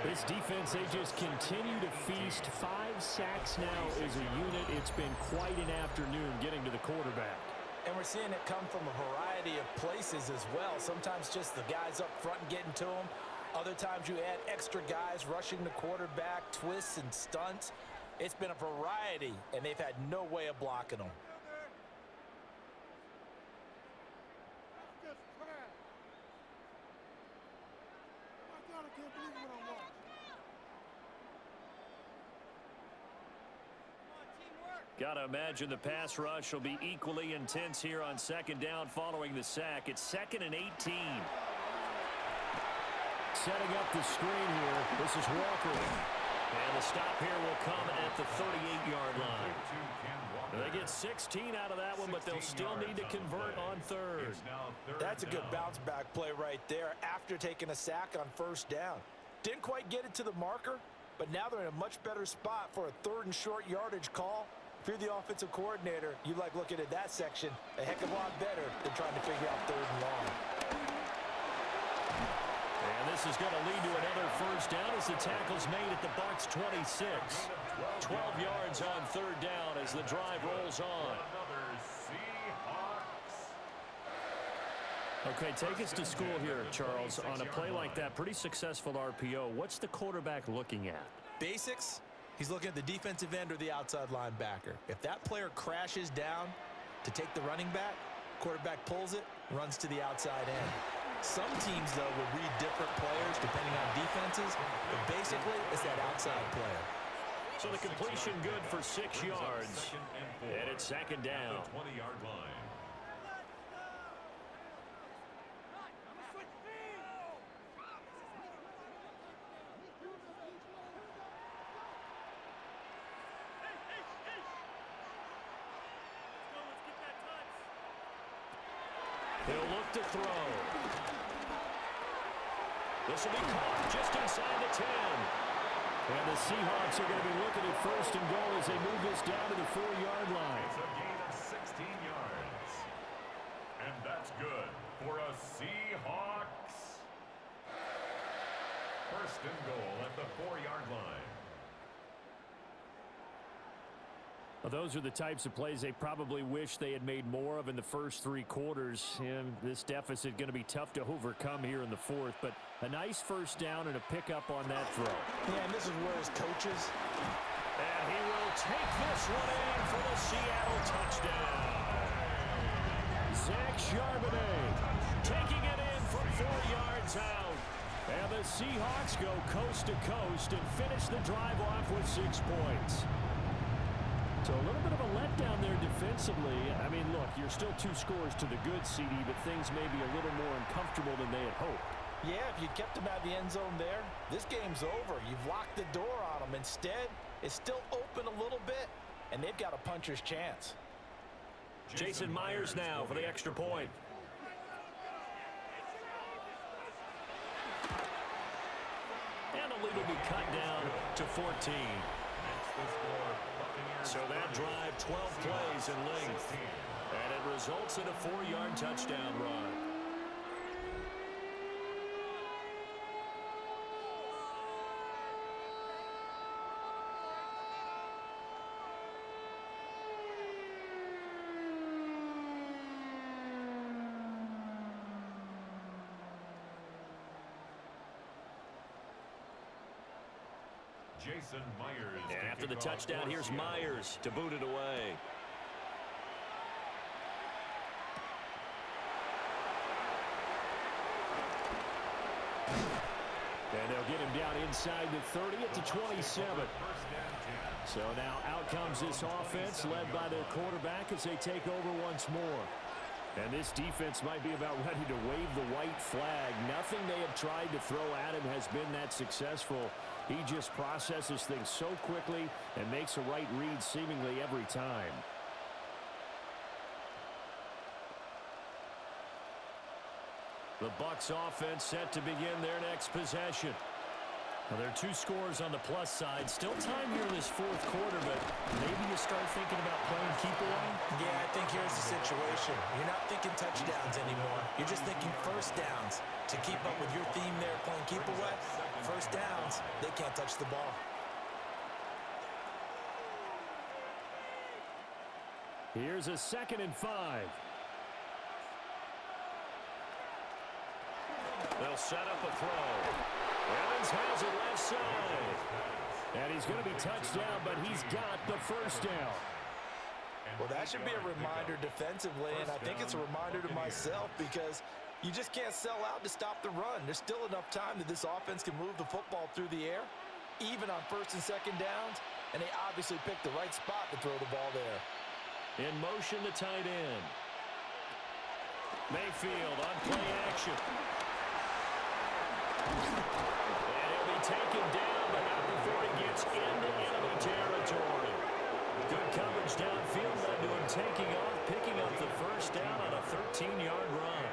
This defense, they just continue to feast. 5 sacks now as a unit. It's been quite an afternoon getting to the quarterback. And we're seeing it come from a variety of places as well. Sometimes just the guys up front and getting to them. Other times you add extra guys rushing the quarterback, twists and stunts. It's been a variety, and they've had no way of blocking them. Just trash. My God, I can't believe what I'm watching. Got to imagine the pass rush will be equally intense here on second down following the sack. It's 2nd and 18. Setting up the screen here. This is Walker. And the stop here will come at the 38-yard line. They get 16 out of that one, but they'll still need to convert on third. That's a good bounce back play right there after taking a sack on first down. Didn't quite get it to the marker, but now they're in a much better spot for a 3rd and short yardage call. If you're the offensive coordinator, you like looking at that section a heck of a lot better than trying to figure out 3rd and long. And this is going to lead to another first down as the tackle's made at the Bucs 26. 12 yards on 3rd down as the drive rolls on. Okay, take us to school here, Charles. On a play like that, pretty successful RPO. What's the quarterback looking at? Basics, he's looking at the defensive end or the outside linebacker. If that player crashes down to take the running back, quarterback pulls it, runs to the outside end. Some teams, though, will read different players depending on defenses, but basically it's that outside player. So the completion good for 6 yards. And it's second down. 20-yard line. He'll look to throw. This will be caught just inside the 10. And the Seahawks are going to be looking at 1st and goal as they move this down to the 4-yard line. It's a gain of 16 yards. And that's good for a Seahawks. 1st and goal at the 4-yard line. Well, those are the types of plays they probably wish they had made more of in the first 3 quarters. And this deficit going to be tough to overcome here in the 4th. But a nice first down and a pickup on that throw. Yeah, and this is where his coaches. And he will take this one in for the Seattle touchdown. Zach Charbonnet taking it in from 4 yards out. And the Seahawks go coast to coast and finish the drive off with 6 points. So a little bit of a letdown there defensively. I mean, look, you're still 2 scores to the good, CD, but things may be a little more uncomfortable than they had hoped. Yeah, if you kept them out of the end zone there, this game's over. You've locked the door on them. Instead, it's still open a little bit, and they've got a puncher's chance. Jason Myers now for the extra point. And the lead will be cut down to 14. So that drive, 12 plays in length. And it results in a 4-yard touchdown run. Jason Myers. And after the touchdown, here's Myers to boot it away. And they'll get him down inside the 30 at the 27. So now out comes this offense led by their quarterback as they take over once more. And this defense might be about ready to wave the white flag. Nothing they have tried to throw at him has been that successful. He just processes things so quickly and makes a right read seemingly every time. The Bucs offense set to begin their next possession. Well, there are 2 scores on the plus side. Still time here in this 4th quarter, but maybe you start thinking about playing keep away? Yeah, I think here's the situation. You're not thinking touchdowns anymore. You're just thinking first downs. To keep up with your theme there, playing keep away, first downs, they can't touch the ball. Here's a 2nd and 5. They'll set up a throw. Evans has it left side. And he's going to be touched down, but he's got the first down. Well, that should be a reminder defensively, and I think it's a reminder to myself because you just can't sell out to stop the run. There's still enough time that this offense can move the football through the air, even on 1st and 2nd downs, and they obviously picked the right spot to throw the ball there. In motion, the tight end. Mayfield on play action. And he'll be taken down, but not before he gets into enemy territory. Good coverage downfield led to him taking off, picking up the first down on a 13-yard run.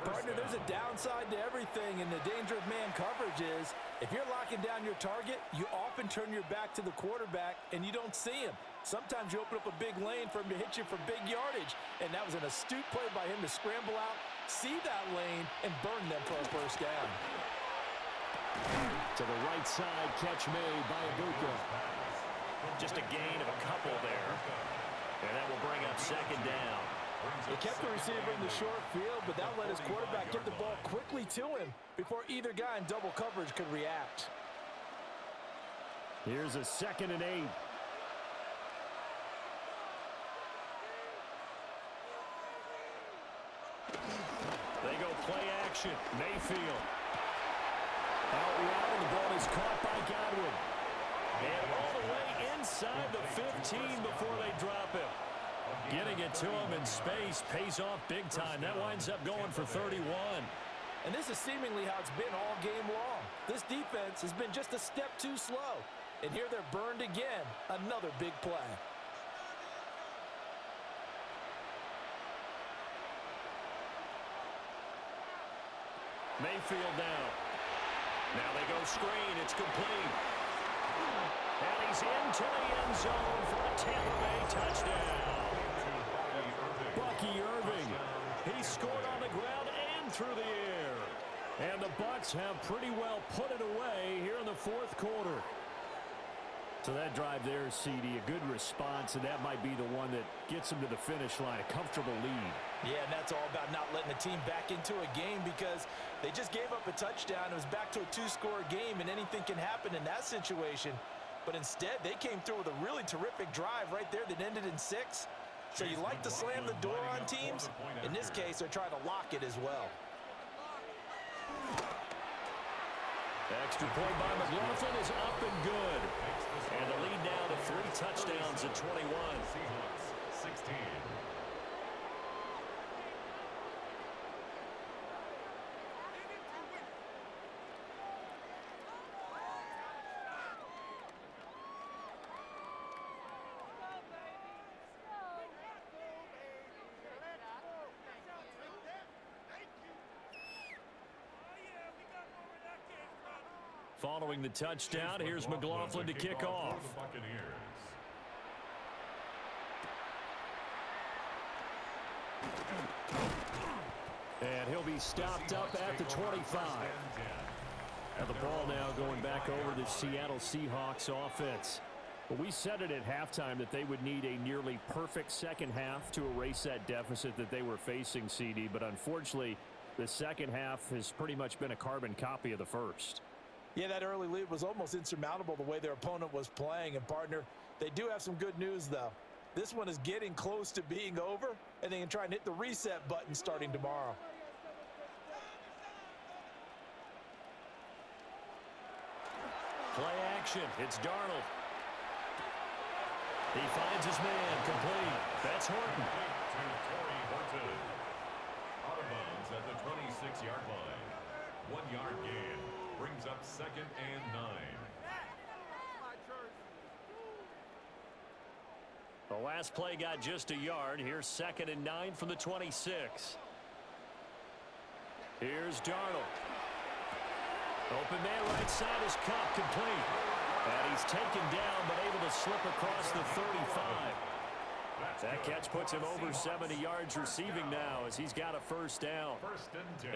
Partner, there's a downside to everything, and the danger of man coverage is if you're locking down your target, you often turn your back to the quarterback and you don't see him. Sometimes you open up a big lane for him to hit you for big yardage, and that was an astute play by him to scramble out, see that lane, and burn them for a first down. To the right side, catch made by Ibuka. Just a gain of a couple there. And that will bring up 2nd down. They kept the receiver in the short field, but that let his quarterback get the ball quickly to him before either guy in double coverage could react. Here's a 2nd and 8. They go play action. Mayfield. Out wide, and the ball is caught by Godwin. And all the way inside the 15 before they drop him. Getting it to him in space pays off big time. That winds up going for 31. And this is seemingly how it's been all game long. This defense has been just a step too slow. And here they're burned again. Another big play. Mayfield down. Now they go screen. It's complete. And he's into the end zone for a Tampa Bay touchdown. Bucky Irving. He scored on the ground and through the air. And the Bucs have pretty well put it away here in the 4th quarter. So that drive there, CD, a good response, and that might be the one that gets them to the finish line, a comfortable lead. Yeah, and that's all about not letting the team back into a game because they just gave up a touchdown. It was back to a 2-score game, and anything can happen in that situation. But instead, they came through with a really terrific drive right there that ended in 6. So you like to slam the door on teams. In this case, they're trying to lock it as well. Extra point by McLaughlin is up and good. And the lead now to 3 touchdowns at 21. Seahawks 16. Following the touchdown, here's McLaughlin to kick off. Buccaneers. And he'll be stopped up at the 25. And the ball now going back over the Seattle Seahawks offense. Well, we said it at halftime that they would need a nearly perfect second half to erase that deficit that they were facing, CD. But unfortunately, the second half has pretty much been a carbon copy of the first. Yeah, that early lead was almost insurmountable the way their opponent was playing. And, partner, they do have some good news, though. This one is getting close to being over, and they can try and hit the reset button starting tomorrow. Play action. It's Darnold. He finds his man. Complete. That's Horton. Out of bounds at the 26-yard line. 1 yard gain. Brings up 2nd and 9. The last play got just a yard. Here's 2nd and 9 from the 26. Here's Darnold. Open man right side is Cup, complete. And he's taken down but able to slip across the 35. That catch puts him over 70 yards receiving now as he's got a first down.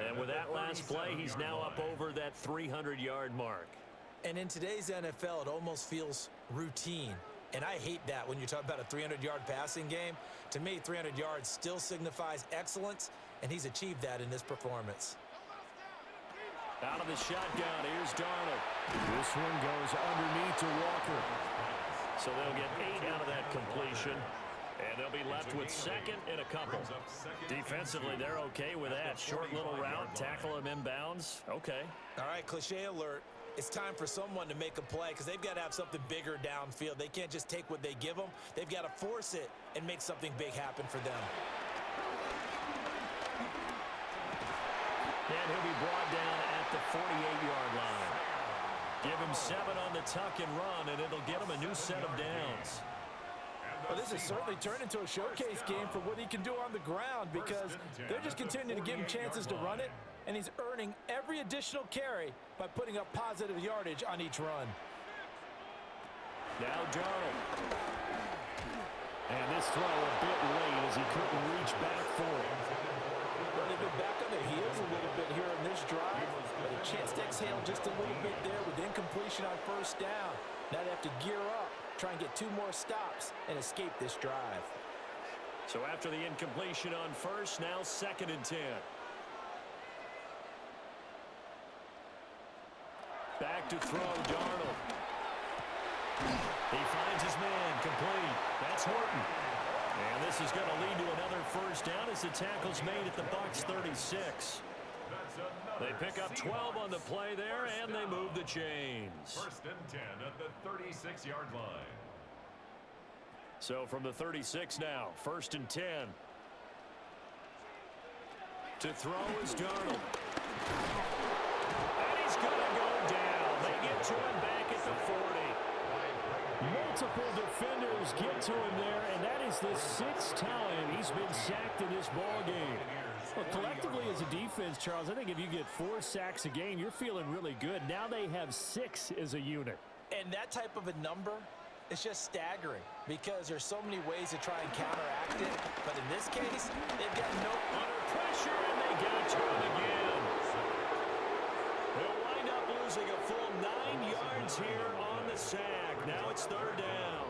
And with that last play, he's now up over that 300-yard mark. And in today's NFL, it almost feels routine. And I hate that when you talk about a 300-yard passing game. To me, 300 yards still signifies excellence, and he's achieved that in this performance. Out of the shotgun, here's Darnold. This one goes underneath to Walker. So they'll get 8 out of that completion. And they'll be left with 2nd and a couple. Defensively, they're okay with that. Short little route, tackle him inbounds. Okay. All right, cliche alert. It's time for someone to make a play because they've got to have something bigger downfield. They can't just take what they give them. They've got to force it and make something big happen for them. And he'll be brought down at the 48-yard line. Give him 7 on the tuck and run, and it'll get him a new set of downs. Well, this has certainly turned into a showcase game for what he can do on the ground because they're just continuing to give him chances to run it, and he's earning every additional carry by putting up positive yardage on each run. Now Darnold. And this throw a bit late as he couldn't reach back for it. Well, they've been back on their heels a little bit here in this drive, but a chance to exhale just a little bit there with incompletion on first down. Now they have to gear up, try and get 2 more stops, and escape this drive. So after the incompletion on first, now 2nd and 10. Back to throw, Darnold. He finds his man, complete. That's Horton. And this is going to lead to another first down as the tackle's made at the Bucs 36. They pick up 12 on the play there, and they move the chains. 1st and 10 at the 36-yard line. So from the 36 now, 1st and 10. To throw is Darnold. And he's going to go down. They get to him back at the 40. Multiple defenders get to him there, and that is the 6th time he's been sacked in this ball game. Well, collectively as a defense, Charles, I think if you get 4 sacks a game, you're feeling really good. Now they have 6 as a unit. And that type of a number is just staggering because there's so many ways to try and counteract it. But in this case, they've got no under pressure, and they get to him again. They'll wind up losing a full 9 yards here on the sack. Now it's 3rd down.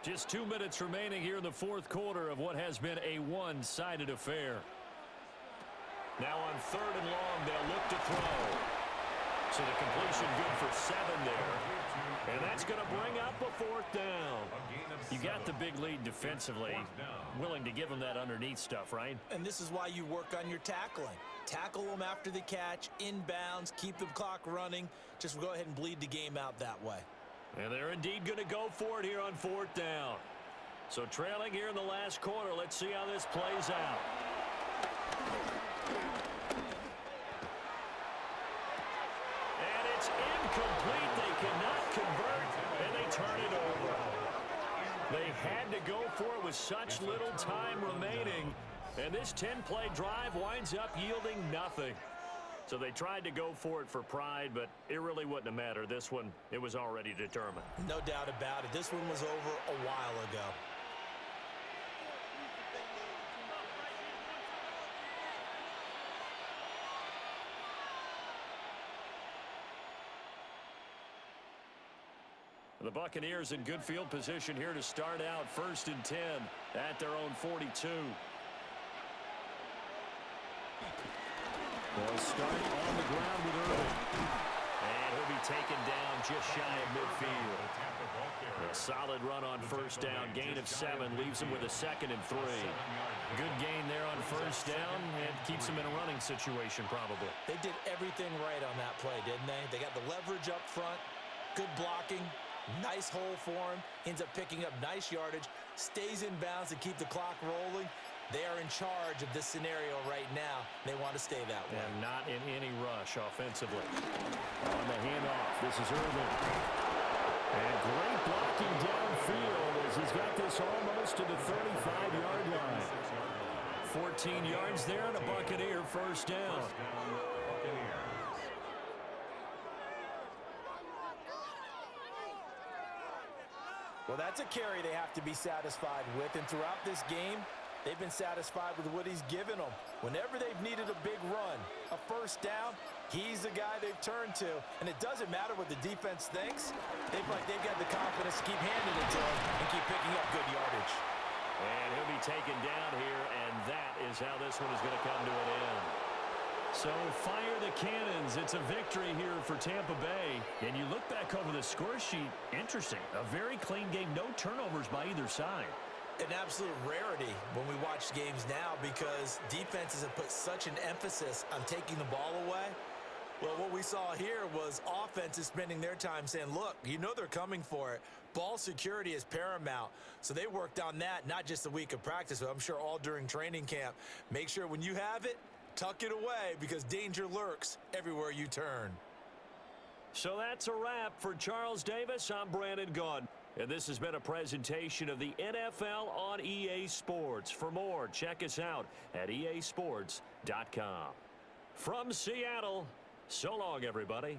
Just 2 minutes remaining here in the 4th quarter of what has been a one-sided affair. Now on 3rd and long, they'll look to throw. So the completion good for 7 there. And that's going to bring up a fourth down. You got the big lead defensively. Willing to give them that underneath stuff, right? And this is why you work on your tackling. Tackle them after the catch, inbounds, keep the clock running. Just go ahead and bleed the game out that way. And they're indeed going to go for it here on fourth down. So trailing here in the last quarter, let's see how this plays out. And it's incomplete. They cannot convert, and they turn it over. They had to go for it with such little time remaining, and this 10-play drive winds up yielding nothing. So they tried to go for it for pride, but it really wouldn't have mattered. This one, it was already determined. No doubt about it. This one was over a while ago. The Buccaneers in good field position here to start out 1st and 10 at their own 42. They'll start on the ground with Irving. And he'll be taken down just shy of midfield. A solid run on first down. Gain of 7 leaves him with a 2nd and 3. Good gain there on first down and keeps him in a running situation probably. They did everything right on that play, didn't they? They got the leverage up front, good blocking, nice hole for him, ends up picking up nice yardage, stays in bounds to keep the clock rolling. They are in charge of this scenario right now. They want to stay that way. And not in any rush offensively. On the handoff, this is Irving. And great blocking downfield as he's got this almost to the 35-yard line. 14 yards there and a Buccaneer first down. Well, that's a carry they have to be satisfied with, and throughout this game, they've been satisfied with what he's given them. Whenever they've needed a big run, a first down, he's the guy they've turned to. And it doesn't matter what the defense thinks. They've got the confidence to keep handing it to him and keep picking up good yardage. And he'll be taken down here, and that is how this one is going to come to an end. So fire the cannons. It's a victory here for Tampa Bay. And you look back over the score sheet, interesting. A very clean game, no turnovers by either side. An absolute rarity when we watch games now because defenses have put such an emphasis on taking the ball away. Well, what we saw here was offenses spending their time saying, look, you know they're coming for it. Ball security is paramount. So they worked on that, not just a week of practice, but I'm sure all during training camp. Make sure when you have it, tuck it away because danger lurks everywhere you turn. So that's a wrap for Charles Davis. I'm Brandon Gaudin. And this has been a presentation of the NFL on EA Sports. For more, check us out at easports.com. From Seattle, so long, everybody.